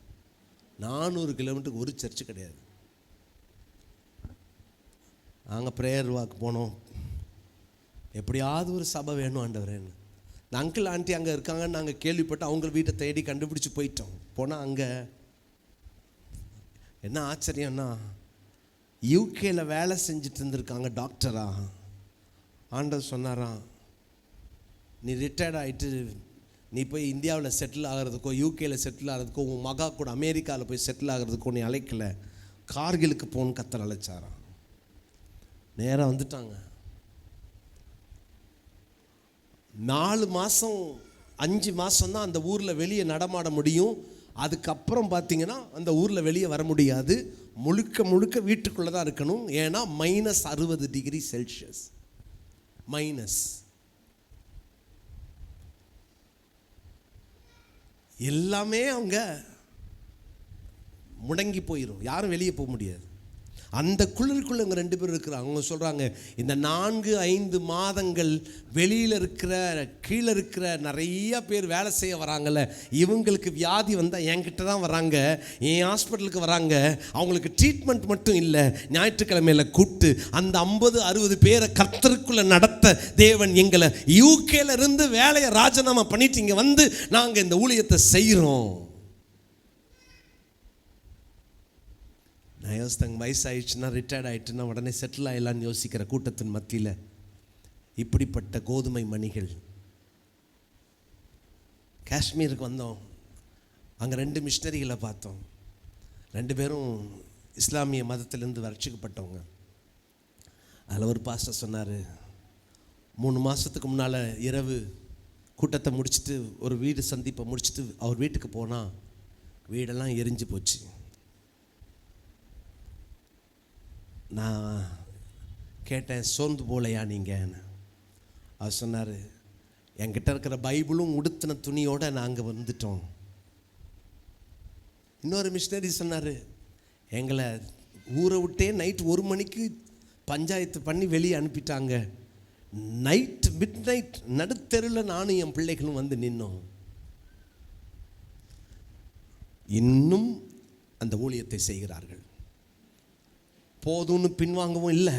400 கிலோமீட்டருக்கு ஒரு சர்ச்சு கிடையாது. நாங்கள் ப்ரேயர் வாக்கு போனோம். எப்படியாவது ஒரு சபை வேணும் ஆண்டவரேன்னு. இந்த அங்கிள் ஆண்டி அங்கே இருக்காங்கன்னு நாங்கள் கேள்விப்பட்டு அவங்க வீட்டை தேடி கண்டுபிடிச்சி போயிட்டோம். போனால் அங்கே என்ன ஆச்சரியம்னா, யூகேல வேலை செஞ்சுட்டு இருந்திருக்காங்க டாக்டரா. ஆண்டவர் சொன்னாராம், நீ ரிட்டையர்ட் ஆகிட்டு நீ போய் இந்தியாவில் செட்டில் ஆகிறதுக்கோ யூகேல செட்டில் ஆகிறதுக்கோ உன் மகா கூட அமெரிக்காவில் போய் செட்டில் ஆகிறதுக்கோ நீ அழைக்கல, கார்கிலுக்கு போன்னு கத்தர் அழைச்சாராம். நேராக வந்துட்டாங்க. 4 மாதம் 5 மாதம் தான் அந்த ஊரில் வெளியே நடமாட முடியும். அதுக்கப்புறம் பார்த்தீங்கன்னா அந்த ஊரில் வெளியே வர முடியாது. முழுக்க முழுக்க வீட்டுக்குள்ளே தான் இருக்கணும். ஏன்னா -60 டிகிரி செல்சியஸ் மைனஸ். எல்லாமே அவங்க முடங்கி போயிடும். யாரும் வெளியே போக முடியாது. அந்த குளிருக்குள்ள இவங்க 2 பேர் இருக்கிறாங்க. அவங்க சொல்கிறாங்க, இந்த 4-5 மாதங்கள் வெளியில் இருக்கிற கீழே இருக்கிற நிறைய பேர் வேலை செய்ய வராங்கல்ல, இவங்களுக்கு வியாதி வந்தால் என்கிட்ட தான் வராங்க, என் ஹாஸ்பிட்டலுக்கு வராங்க. அவங்களுக்கு ட்ரீட்மெண்ட் மட்டும் இல்லை, ஞாயிற்றுக்கிழமையில் கூப்பிட்டு அந்த 50-60 பேரை கர்த்தருக்குள்ளே நடத்த தேவன் எங்களை யூகேல இருந்து வேலையை ராஜினாமா பண்ணிட்டு இங்கே வந்து நாங்கள் இந்த ஊழியத்தை செய்கிறோம். நான் யோசித்தங்க, வயசாகிடுச்சுன்னா ரிட்டையர்ட் ஆகிட்டுன்னா உடனே செட்டில் ஆகிடலான்னு யோசிக்கிற கூட்டத்தின் மத்தியில் இப்படிப்பட்ட கோதுமை மணிகள். காஷ்மீருக்கு வந்தோம். அங்கே 2 மிஷினரிகளை பார்த்தோம். 2 பேரும் இஸ்லாமிய மதத்திலேருந்து ரட்சிக்கப்பட்டவங்க. அதில் ஒரு பாஸ்டர் சொன்னார், 3 மாதத்துக்கு முன்னால் இரவு கூட்டத்தை முடிச்சுட்டு ஒரு வீடு சந்திப்பை முடிச்சுட்டு அவர் வீட்டுக்கு போனால் வீடெல்லாம் எரிஞ்சு போச்சு. நான் கேட்டேன், சோர்ந்து போலையா நீங்கன்னு. அவர் சொன்னார், என்கிட்ட இருக்கிற பைபிளும் உடுத்தின துணியோடு நாங்கள் வந்துட்டோம். இன்னொரு மிஷினரி சொன்னார், எங்களை ஊரை விட்டே நைட் 1 மணிக்கு பஞ்சாயத்து பண்ணி வெளியே அனுப்பிட்டாங்க. மிட் நைட் நடுத்தெருவில் நானும் என் பிள்ளைகளும் வந்து நின்னோம். இன்னும் அந்த ஊழியத்தை செய்கிறார்கள். போதும்னு பின்வாங்கவும் இல்லை,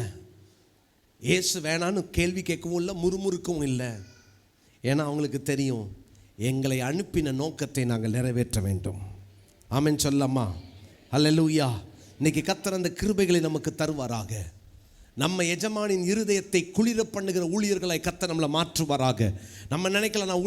ஏசு வேணான்னு கேள்வி கேட்கவும் இல்லை, முறுமுறுக்கவும் இல்லை. ஏன்னா அவங்களுக்கு தெரியும், எங்களை அனுப்பின நோக்கத்தை நாங்கள் நிறைவேற்ற வேண்டும். ஆமென் சொல்லம்மா. அல்லேலூயா. இன்னைக்கு கர்த்தர் அந்த கிருபைகளை நமக்கு தருவாராக. நம்ம எஜமானின் இருதயத்தை குளிர பண்ணுகிற ஊழியர்களை கர்த்தர் நம்மளை மாற்றுவாராக. நம்ம நினைக்கலாம், நான்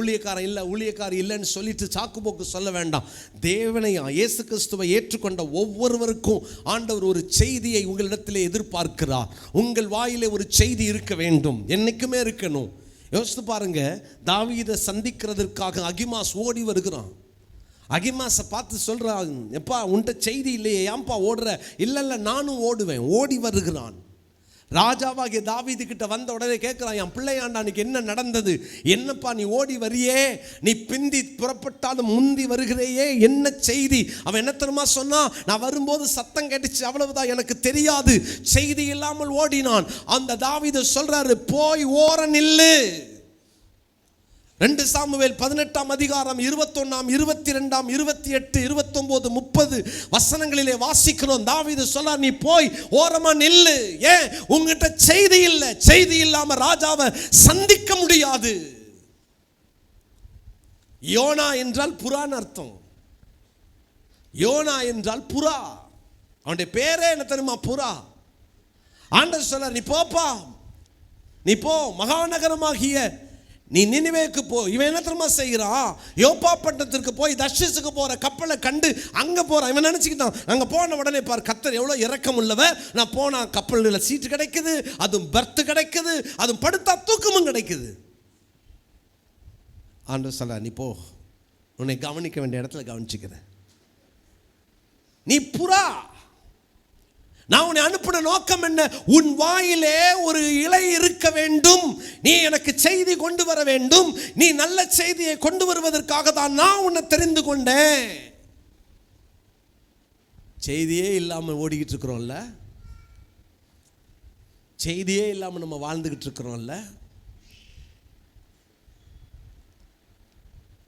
ஊழியக்காரி இல்லைன்னு சொல்லிட்டு சாக்குப்போக்கு சொல்ல வேண்டாம். தேவனை இயேசு கிறிஸ்துவை ஏற்றுக்கொண்ட ஒவ்வொருவருக்கும் ஆண்டவர் ஒரு செய்தியை உங்களிடத்திலே எதிர்பார்க்கிறார். உங்கள் வாயிலே ஒரு செய்தி இருக்க வேண்டும், என்னைக்குமே இருக்கணும். யோசித்து பாருங்க, தாவீதை சந்திக்கிறதற்காக அகிமாஸ் ஓடி வருகிறான். அகிமாஸை பார்த்து சொல்கிறான், எப்பா உன்கிட்ட செய்தி இல்லையே, ஏன்பா ஓடுற? இல்லை நானும் ஓடுவேன். ஓடி வருகிறான். ராஜாவாகிய தாவீது கிட்ட வந்த உடனே கேட்குறான், என் பிள்ளையாண்டா அன்னைக்கு என்ன நடந்தது? என்னப்பா நீ ஓடி வரியே, நீ பிந்தி புறப்பட்டாலும் முந்தி வருகிறேயே, என்ன செய்தி? அவன் என்ன தெரியுமா சொன்னா, நான் வரும்போது சத்தம் கேட்டுச்சு, அவ்வளவுதான், எனக்கு தெரியாது. செய்தி இல்லாமல் ஓடினான். அந்த தாவீது சொல்றாரு, போய் ஓர நில்லு. 2 சாமுவேல் 18ஆம் அதிகாரம் 21ஆம் 22ஆம் 28 29 30 வசனங்களிலே வாசிக்கிறோம். தாவீது சொல்றார், நீ போய் ஓரமா நில்லு. ஏன்? உங்ககிட்ட செய்தி இல்லை. செய்தி இல்லாம ராஜாவை சந்திக்க முடியாது. யோனா என்றால் புறான்னு அர்த்தம். யோனா என்றால் புறா. அவனுடைய பேரே என்ன தெரியுமா? புறா. ஆண்டவர் சொல்றார், நீ போப்பா, நீ போ, மகாநகரமாகிய நீ நினிவேக்கு போ. இவன் என்ன தெரியுமா செய்கிறான்? யோப்பா பட்டணத்திற்கு போய் தர்ஷீசுக்கு போற கப்பலை கண்டு அங்க போறான். இவன் நினைச்சுக்கிட்டான், அங்க போன உடனே பார் கர்த்தர் எவ்வளவு இரக்கம் உள்ளவர், நான் போனா கப்பல்ல சீட்டு கிடைக்குது, அதுவும் பர்த் கிடைக்குது, அதுவும் படுத்தா தூக்கமும் கிடைக்குது. ஆண்டவர் சொல்ற, நீ போ, உன்னை கவனிக்க வேண்டிய இடத்துல கவனிச்சுக்கிறேன். நீ புறா, நான் உன்னை அனுப்பின நோக்கம் என்ன? உன் வாயிலே ஒரு இலை இருக்க வேண்டும், நீ எனக்கு செய்தி கொண்டு வர வேண்டும், நீ நல்ல செய்தியை கொண்டு வருவதற்காக தான் நான் உன்னை தெரிந்து கொண்டேன். செய்தியே இல்லாமல் ஓடிக்கிட்டு இருக்கிறோம்ல, செய்தியே இல்லாமல் நம்ம வாழ்ந்துகிட்டு இருக்கிறோம்ல.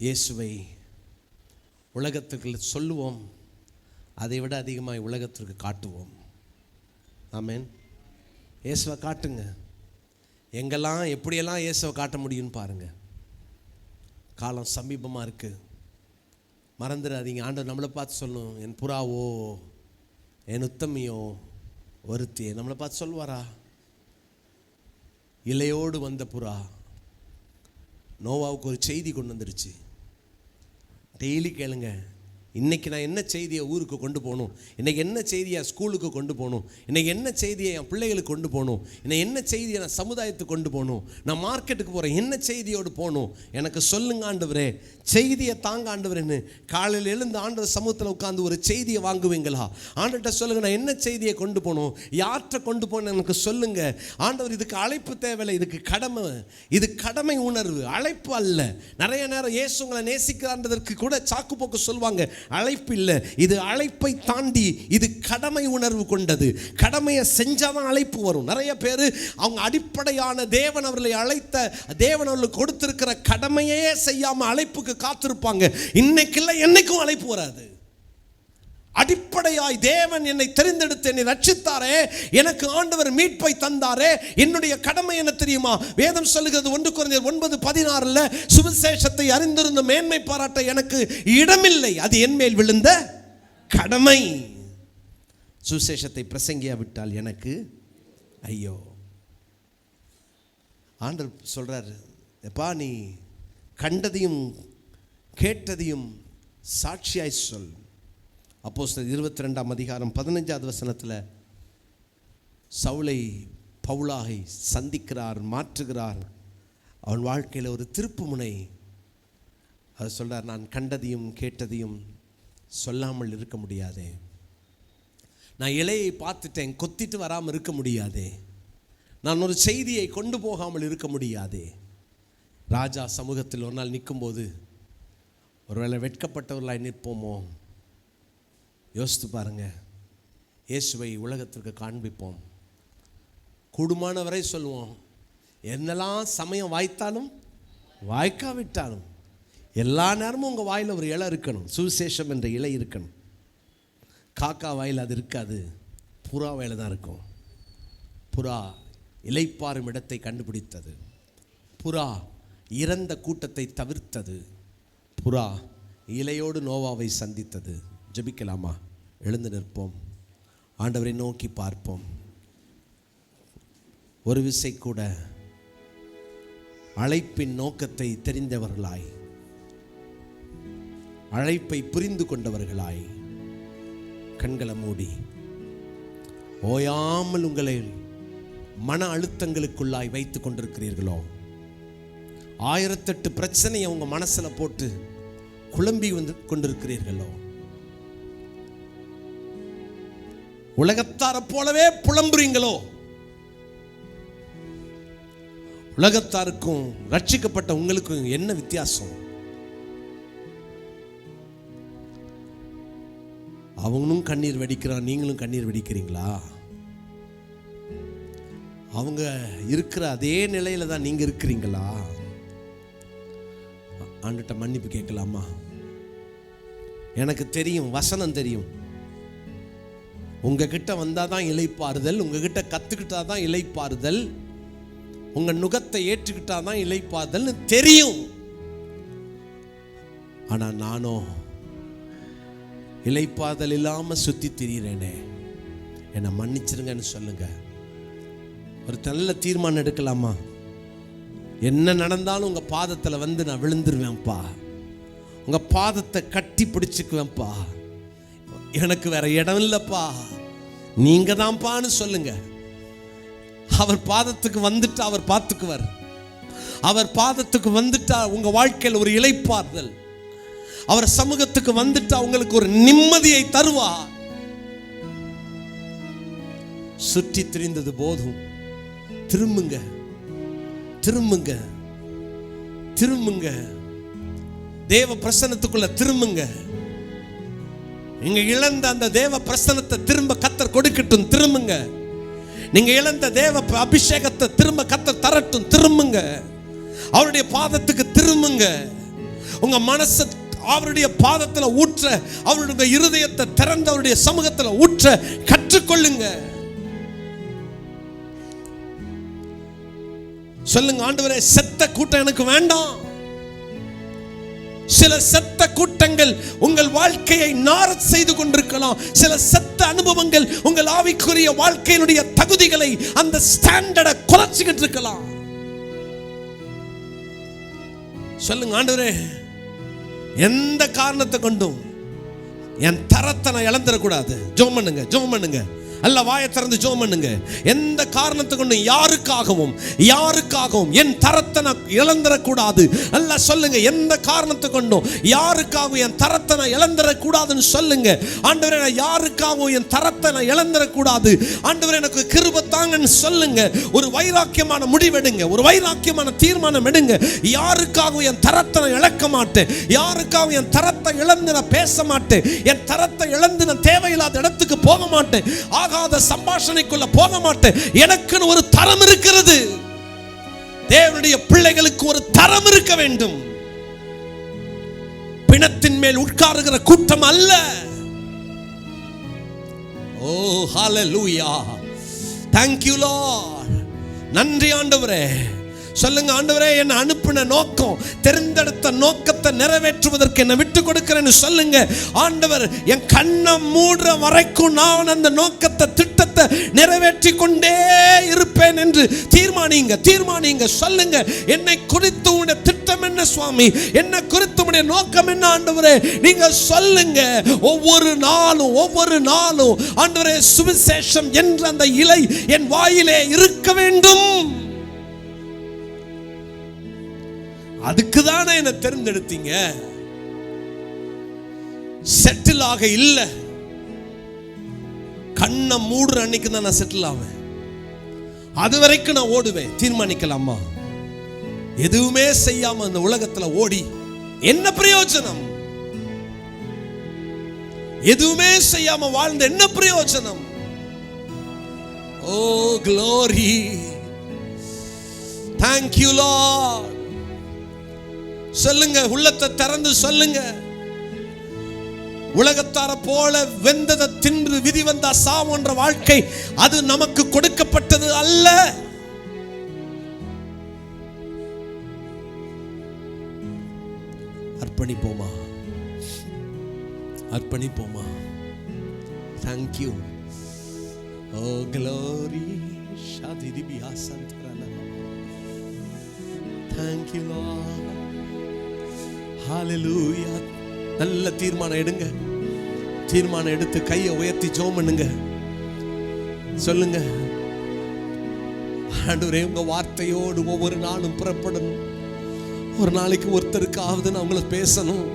இயேசுவை உலகத்துக்கு சொல்லுவோம், அதை விட அதிகமாக உலகத்திற்கு காட்டுவோம். ஆமென். இயேசுவை காட்டுங்க. எங்கெல்லாம் எப்படியெல்லாம் இயேசுவை காட்ட முடியும்னு பாருங்க. காலம் சமீபமாக இருக்கு, மறந்துடாதீங்க. ஆண்டவர் நம்மளை பார்த்து சொல்லணும், என் புறாவோ என் உத்தமியோ ஒருத்தியே. நம்மளை பார்த்து சொல்வாரா? இலையோடு வந்த புறா நோவாவுக்கு ஒரு செய்தி கொண்டு வந்துருச்சு. டெய்லி கேளுங்க, இன்றைக்கி நான் என்ன செய்தியை ஊருக்கு கொண்டு போகணும், இன்றைக்கி என்ன செய்தியை ஸ்கூலுக்கு கொண்டு போகணும், இன்றைக்கி என்ன செய்தியை என் பிள்ளைகளுக்கு கொண்டு போகணும், இன்னைக்கு என்ன செய்தியை நான் சமுதாயத்துக்கு கொண்டு போகணும், நான் மார்க்கெட்டுக்கு போகிறேன், என்ன செய்தியோடு போகணும், எனக்கு சொல்லுங்க ஆண்டவரே, செய்தியை தாங்க ஆண்டவரேன்னு காலையில் எழுந்து ஆண்டவர் சமூகத்தில் உட்காந்து ஒரு செய்தியை வாங்குவீங்களா? ஆண்டவர்கிட்ட சொல்லுங்கள், நான் என்ன செய்தியை கொண்டு போகணும், யார்கிட்ட கொண்டு போகணும் எனக்கு சொல்லுங்கள் ஆண்டவர். இதுக்கு அழைப்பு தேவையில்லை, இதுக்கு கடமை, இது கடமை உணர்வு, அழைப்பு அல்ல. நிறைய நேரம் இயேசு உங்களை நேசிக்கிறான்றதற்கு கூட சாக்கு போக்கு சொல்லுவாங்க, அழைப்பு இல்லை. இது அழைப்பை தாண்டி இது கடமை உணர்வு கொண்டது. கடமையை செஞ்சாதான் அழைப்பு வரும். நிறைய பேர் அவங்க அடிப்படையான தேவன் அவர்களை அழைத்த தேவன் அவர்களுக்கு கொடுத்திருக்கிற கடமையே செய்யாம அழைப்புக்கு காத்திருப்பாங்க. இன்னைக்கு இல்லை, என்னைக்கும் அழைப்பு வராது. அடிப்படையாய் தேவன் என்னை தெரிந்தெடுத்து என்னை ரட்சித்தாரே, எனக்கு ஆண்டவர் மீட்பை தந்தாரே, என்னுடைய கடமை என்ன தெரியுமா? வேதம் சொல்லுகிறது 1 கொரிந்தியர் 9:16 சுவிசேஷத்தை அறிந்திருந்த மேன்மை பாராட்ட எனக்கு இடமில்லை, அது என் மேல் விழுந்த கடமை. சுவிசேஷத்தை பிரசங்கியாவிட்டால் எனக்கு ஐயோ. ஆண்டவர் சொல்றாரு, எப்பா நீ கண்டதையும் கேட்டதையும் சாட்சியாய் சொல். அப்போஸ்தலர் 22:15 சவுலை பவுலாகை சந்திக்கிறார், மாற்றுகிறார். அவன் வாழ்க்கையில் ஒரு திருப்பு முனை. அது சொல்றார், நான் கண்டதையும் கேட்டதையும் சொல்லாமல் இருக்க முடியாதே, நான் இலையை பார்த்துட்டேன் கொத்திட்டு வராமல் இருக்க முடியாதே, நான் ஒரு செய்தியை கொண்டு போகாமல் இருக்க முடியாதே. ராஜா சமூகத்தில் ஒரு நாள் நிற்கும்போது ஒருவேளை வெட்கப்பட்டவர்களாய் நிற்போமோ? யோசித்து பாருங்க. இயேசுவை உலகத்திற்கு காண்பிப்போம், கூடுமானவரை சொல்லுவோம். என்னெல்லாம் சமயம் வாய்த்தாலும் வாய்க்காவிட்டாலும் எல்லா நேரமும் உங்கள் வாயில் ஒரு இலை இருக்கணும், சுவிசேஷம் என்ற இலை இருக்கணும். காக்கா வாயில் அது இருக்காது, புறா வாயில் தான் இருக்கும். புறா இலைப்பாறும் இடத்தை கண்டுபிடித்தது, புறா இறந்த கூட்டத்தை தவிர்த்தது, புறா இலையோடு நோவாவை சந்தித்தது. ஜெபிக்கலாமா? எழுந்து நிற்போம், ஆண்டவரை நோக்கி பார்ப்போம். ஒரு விசை கூட அழைப்பின் நோக்கத்தை தெரிந்தவர்களாய், அழைப்பை புரிந்து கொண்டவர்களாய் கண்களை மூடி ஓயாமல் உங்களை மன அழுத்தங்களுக்குள்ளாய் வைத்துக் கொண்டிருக்கிறீர்களோ? 1008 பிரச்சனையை உங்க மனசுல போட்டு குழம்பி வந்து கொண்டிருக்கிறீர்களோ? உலகத்தாரை போலவே புலம்புறீங்களோ? உலகத்தாருக்கும் ரட்சிக்கப்பட்ட உங்களுக்கும் என்ன வித்தியாசம்? அவங்களும் கண்ணீர் வெடிக்கிறான், நீங்களும் கண்ணீர் வெடிக்கிறீங்களா? அவங்க இருக்கிற அதே நிலையில தான் நீங்க இருக்கிறீங்களா? ஆண்டுட்ட மன்னிப்பு கேட்கலாமா? எனக்கு தெரியும், வசனம் தெரியும், உங்ககிட்ட வந்தாதான் இளைப்பாறுதல், உங்ககிட்ட கத்துக்கிட்டாதான் இளைப்பாறுதல், உங்க நுகத்தை ஏற்றுக்கிட்டாதான் இளைப்பாறுதல்னு தெரியும். ஆனா நானோ இளைப்பாதல் இல்லாம சுத்தி திரியிறேனே, என்னை மன்னிச்சிருங்கன்னு சொல்லுங்க. ஒரு நல்ல தீர்மானம் எடுக்கலாமா? என்ன நடந்தாலும் உங்க பாதத்துல வந்து நான் விழுந்துருவேன்ப்பா, உங்க பாதத்தை கட்டி பிடிச்சுக்குவேன்ப்பா, எனக்கு வேற இடம் இல்லப்பா, நீங்க தான்ப்பான்னு சொல்லுங்க. அவர் பாதத்துக்கு வந்துட்டா அவர் பார்த்துக்குவார். அவர் பாதத்துக்கு வந்துட்டா உங்க வாழ்க்கையில் ஒரு இளைப்பாறுதல், அவர் சமூகத்துக்கு வந்துட்டா உங்களுக்கு ஒரு நிம்மதியை தருவா. சுற்றி திரிந்தது போதும், திரும்புங்க, திரும்புங்க, திரும்புங்க, தேவ பிரசன்னத்துக்குள்ள திரும்புங்க. நீங்க இழந்த அந்த தேவ பிரசன்னத்தை திரும்ப கர்த்தர் கொடுக்கட்டும், திரும்புங்க. நீங்க இழந்த தேவ அபிஷேகத்தை திரும்ப கர்த்தர் தரட்டும், திரும்புங்க. அவருடைய பாதத்துக்கு திரும்புங்க. உங்க மனசை அவருடைய பாதத்துல ஊற்ற, அவருடைய இருதயத்தை திறந்து அவருடைய சமூகத்துல ஊற்ற கற்றுக்கொள்ளுங்க. சொல்லுங்க, ஆண்டவரே செத்த கூட்டம் எனக்கு வேண்டாம். சில செத்த கூட்டங்கள் உங்கள் வாழ்க்கையை நார செய்து கொண்டிருக்கலாம். சில செத்த அனுபவங்கள் உங்கள் ஆவிக்குரிய வாழ்க்கையினுடைய தகுதிகளை, அந்த ஸ்டாண்டர்டை குறைச்சிக்கிட்டு இருக்கலாம். சொல்லுங்க, ஆண்டவரே எந்த காரணத்தை கொண்டும் என் தரத்தை நான் இழந்துடக்கூடாது. ஜெபம் பண்ணுங்க, ஜெபம் பண்ணுங்க, அல்ல வாயை திறந்து ஜெபம் பண்ணுங்க. எந்த காரணத்தை கொண்டும் யாருக்காகவும் என் தரத்தை நான் இழந்துடக்கூடாது. அல்ல சொல்லுங்க, எந்த காரணத்தை கொண்டும் யாருக்காகவும் என் தரத்தை நான் இழந்துடக்கூடாதுன்னு சொல்லுங்க. ஆண்டவரே, நான் யாருக்காகவும் என் தரத்தை நான் இழந்துடக்கூடாது. ஆண்டவரே, எனக்கு கிருபை தாங்கன்னு சொல்லுங்க. ஒரு வைராக்கியமான முடிவெடுங்க, ஒரு வைராக்கியமான தீர்மானம் எடுங்க. யாருக்காகவும் என் தரத்தை நான் இழக்க மாட்டேன். யாருக்காகவும் என் தரத்தை இழந்து நான் பேச மாட்டேன். என் தரத்தை இழந்து நான் தேவையில்லாத இடத்துக்கு போக மாட்டேன். ஆகாத சம்பாஷணைக்குள்ள போக மாட்டேன். எனக்குன்னு ஒரு தரம் இருக்கிறது. தேவனுடைய பிள்ளைகளுக்கு ஒரு தரம் இருக்க வேண்டும். பிணத்தின் மேல் உட்காருகிற கூட்டம் அல்ல. ஓ ஹalleluya, thank you Lord. நன்றி ஆண்டவரே. சொல்லுங்க, ஆண்டவரே என்னை அனுப்பின நோக்கம், தெரிந்தெடுத்த நோக்கத்தை நிறைவேற்றுவதற்கு என்னை விட்டு கொடுக்கிறேன்னு சொல்லுங்க. ஆண்டவர் என் கண்ணை மூடுற வரைக்கும் நான் அந்த நோக்கத்தை, திட்டத்தை நிறைவேற்றி கொண்டே இருப்பேன் என்று தீர்மானிங்க. சொல்லுங்க, என்னை குறித்து உடைய திட்டம் என்ன சுவாமி, என்னை குறித்து உடைய நோக்கம் என்ன ஆண்டவரே, நீங்க சொல்லுங்க. ஒவ்வொரு நாளும் ஆண்டவரே, சுவிசேஷம் என்ற அந்த இலை என் வாயிலே இருக்க வேண்டும். அதுக்கு தானே என்ன தேர்ந்தெடுத்தீங்க. செட்டில் ஆக இல்ல, கண்ணை மூடுற அன்னைக்கு தான் நான் செட்டில் ஆவேன். அது வரைக்கும் நான் ஓடுவேன். தீர்மானிக்கலாமா? எதுவுமே செய்யாம அந்த உலகத்துல ஓடி என்ன பிரயோஜனம்? எதுவுமே செய்யாம வாழ்ந்த என்ன பிரயோஜனம்? ஓ glory, thank you Lord. சொல்லுங்க, உள்ளத்தை திறந்து சொல்லுங்க. உலகத்தார போல வெந்ததை தின்று விதி வந்தா சாவுன்ற வாழ்க்கை அது நமக்கு கொடுக்கப்பட்டது அல்ல. அர்ப்பணிப்போமா? Thank you. Oh glory, shadibiya santarana. Thank you Lord. ஹalleluya. நல்ல தீர்மானம் எடுங்க. தீர்மானம் எடுத்து கையை உயர்த்தி ஜெபம் பண்ணுங்க. சொல்லுங்க, ஆண்டவரே உங்க வார்த்தையோடு ஒவ்வொரு நாளும் புறப்படணும். ஒரு நாளைக்கு ஒருத்தருக்காவது நான் உங்களை பேசணும்.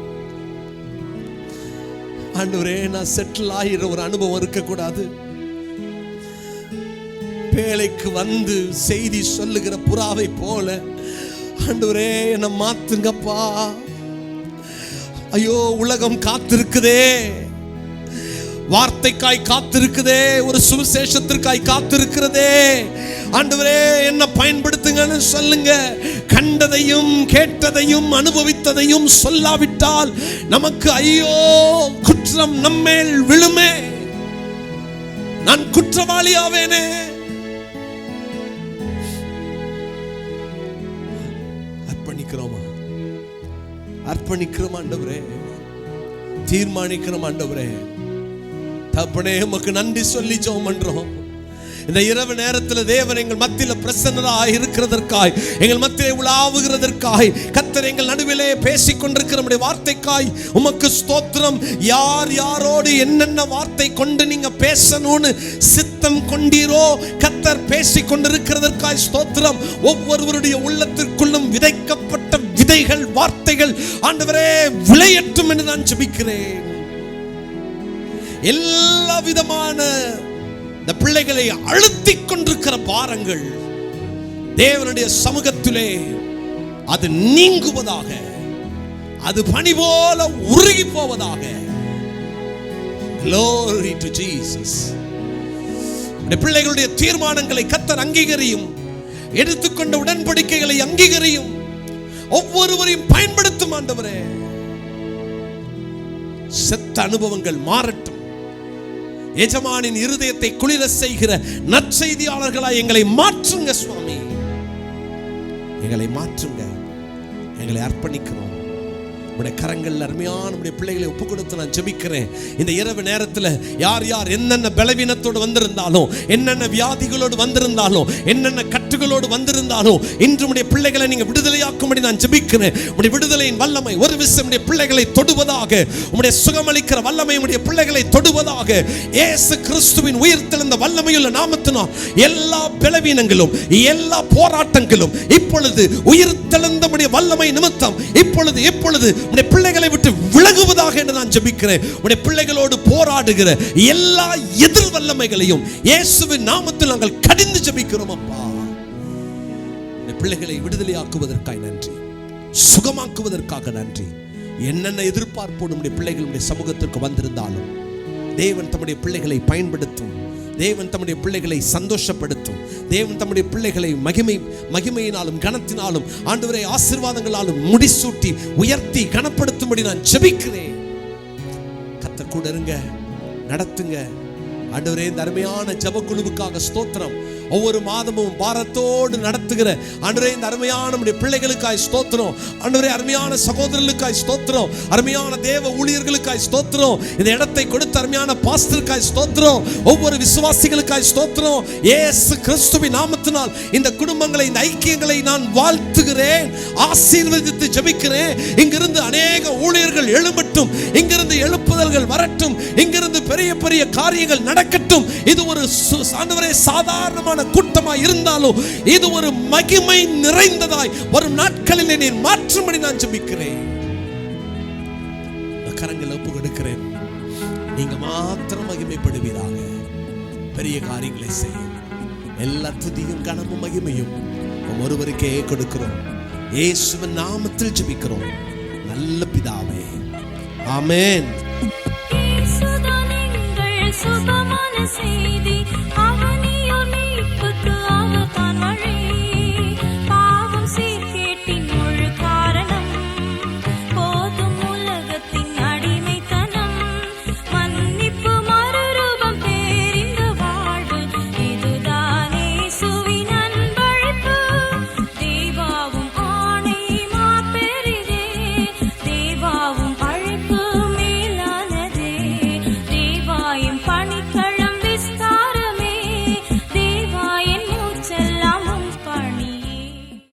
ஆண்டவரே, நான் செட்டில் ஆகிற ஒரு அனுபவம் இருக்கக்கூடாது. பேழைக்கு வந்து செய்தி சொல்லுகிற புறாவை போல ஆண்டவரே என்னை மாத்துங்கப்பா. ஐயோ, உலகம் காத்திருக்குதே, வார்த்தைக்காய் காத்திருக்குதே, ஒரு சுவிசேஷத்திற்காய் காத்திருக்கிறதே. ஆண்டவரே என்ன பயன்படுத்துங்கன்னு சொல்லுங்க. கண்டதையும் கேட்டதையும் அனுபவித்ததையும் சொல்லாவிட்டால் நமக்கு ஐயோ குற்றம் நம்மேல் விழுமே, நான் குற்றவாளியாவேனே. அர்ப்பணிக்கிறோம் ஆண்டவரே, தீர்மானிக்கிறோம் ஆண்டவரே. தகப்பனே, உமக்கு நன்றி சொல்லி ஜெபம் பண்றோம். இந்த இரவு நேரத்தில் தேவன் எங்கள் மத்தியில் பிரசன்னராக இருக்கிறதற்காய், எங்கள் மத்தியிலே உலாவுகிறதற்காய், கர்த்தர் எங்கள் நடுவிலே பேசிக் கொண்டிருக்கிற நம்முடைய வார்த்தைக்காய் உமக்கு ஸ்தோத்திரம். யார் யாரோடு என்னென்ன வார்த்தை கொண்டு நீங்க பேசணும்னு சித்தம் கொண்டீரோ கர்த்தர் பேசிக் கொண்டிருக்கிறதற்காய் ஸ்தோத்திரம். ஒவ்வொருவருடைய உள்ளத்திற்குள்ளும் விதைக்கப்பட்ட விதைகள், வார்த்தைகள் ஆண்டவரே விளையட்டும் என்று நான் ஜெபிக்கிறேன். எல்லா விதமான இந்த பிள்ளைகளை அழுத்திக் கொண்டிருக்கிற பாரங்கள் தேவனுடைய சமூகத்திலே அது நீங்குவதாக, அது பனி போல உருகி போவதாக. Glory to Jesus. இந்த பிள்ளைகளுடைய தீர்மானங்களை கர்த்தர் அங்கீகரியும், எடுத்துக்கொண்ட உடன்படிக்கைகளை அங்கீகரியும், ஒவ்வொருவரையும் பயன்படுத்தும் ஆண்டவரே. செத்த அனுபவங்கள் மாறட்டும். எஜமானின் இருதயத்தை குளிர செய்கிற நற்செய்தியாளர்களாய் எங்களை மாற்றுங்க சுவாமி, எங்களை மாற்றுங்க. எங்களை அர்ப்பணிக்கிறோம் உடைய கரங்கள். அருமையான நம்முடைய பிள்ளைகளை ஒப்பு கொடுத்து நான் ஜெபிக்கிறேன். இந்த இரவு நேரத்தில் யார் யார் என்னென்ன பலவீனத்தோடு வந்திருந்தாலும், என்னென்ன வியாதிகளோடு வந்திருந்தாலும், என்னென்ன கட்டுகளோடு வந்திருந்தாலும், இன்று உடைய பிள்ளைகளை நீங்க விடுதலையாக்கும்படி நான் ஜெபிக்கிறேன். உடைய விடுதலையின் வல்லமை ஒரு விஷயம் உடைய பிள்ளைகளை தொடுவதாக, உடைய சுகமளிக்கிற வல்லமை உடைய பிள்ளைகளை தொடுவதாக. இயேசு கிறிஸ்துவின் உயிர்த்தெழுந்த வல்லமையுள்ள நாமத்தினால் எல்லா பலவீனங்களும், எல்லா போராட்டங்களும் இப்பொழுது உயிர்த்தெழுந்த உடைய வல்லமை நிமித்தம் இப்பொழுது உடைய பிள்ளைகளை விட்டு விலகுவதாக என்று நான் ஜெபிக்கிறேன். உடைய பிள்ளைகளோடு போராடுகிற எல்லா எதிர் வல்லமைகளையும் இயேசுவின் நாமத்தில் நாங்கள் கடிந்து ஜெபிக்கிறோம் அப்பா. உடைய பிள்ளைகளை விடுதலையாக்குவதற்காக நன்றி, சுகமாக்குவதற்காக நன்றி. என்னென்ன எதிர்பார்ப்போடு உடைய பிள்ளைகள் உடைய சமூகத்திற்கு வந்திருந்தாலும் தேவன் தம்முடைய பிள்ளைகளை பயன்படுத்தும். தேவன் தம்முடைய பிள்ளைகளை சந்தோஷப்படுத்தும். தேவன் தம்முடைய பிள்ளைகளை மகிமையினாலும் கனத்தினாலும் ஆண்டவரே ஆசீர்வாதங்களாலும் முடிசூட்டி உயர்த்தி கனப்படுத்தும்படி நான் ஜெபிக்கிறேன். கர்த்தர் கூட இருங்க, நடத்துங்க ஆண்டவரே. இந்த அருமையான ஜெப குழுவுக்காக ஸ்தோத்திரம். ஒவ்வொரு மாதமும் பாரத்தோடு நடத்துகிற ஆண்டவரே இந்த அருமையான நம்முடைய பிள்ளைகளுக்காய் ஸ்தோத்திரம். ஆண்டவரே அருமையான சகோதரர்களுக்காய் ஸ்தோத்திரம், அருமையான தேவ ஊழியர்களுக்காய் ஸ்தோத்திரம், இந்த இடத்தை கொடுத்த அருமையான பாஸ்டருக்காய் ஸ்தோத்திரம், ஒவ்வொரு விசுவாசிகளுக்காய் ஸ்தோத்திரம். இயேசு கிறிஸ்துவின் நாமத்தினால் இந்த குடும்பங்களை, இந்த ஐக்கியங்களை நான் வாழ்த்துகிறேன், ஆசீர்வதித்து ஜெபிக்கிறேன். இங்கிருந்து அநேக ஊழியர்கள் எழும்பட்டும், இங்கிருந்து எழுப்புதல்கள் வரட்டும், இங்கிருந்து பெரிய பெரிய காரியங்கள் நடக்கட்டும். இது ஒரு ஆண்டவரே சாதாரணமான கூட்டமாய் இருந்தாலும் இது ஒரு மகிமை நிறைந்ததாய் வரும் நாட்களில் நீர் மாற்றும்படி நான் ஜெபிக்கிறேன். கரங்களை ஒப்பு கொடுக்கிறேன். நீங்க மாத்திரம் மகிமைப்படுவீராக. பெரிய காரியங்களை செய்யும். எல்லா துதியும் கனமும் மகிமையும் ஒருவருக்கே கொடுக்கிறோம். இயேசுவின் நாமத்தில் ஜெபிக்கிறோம் நல்ல பிதாவே, ஆமென்.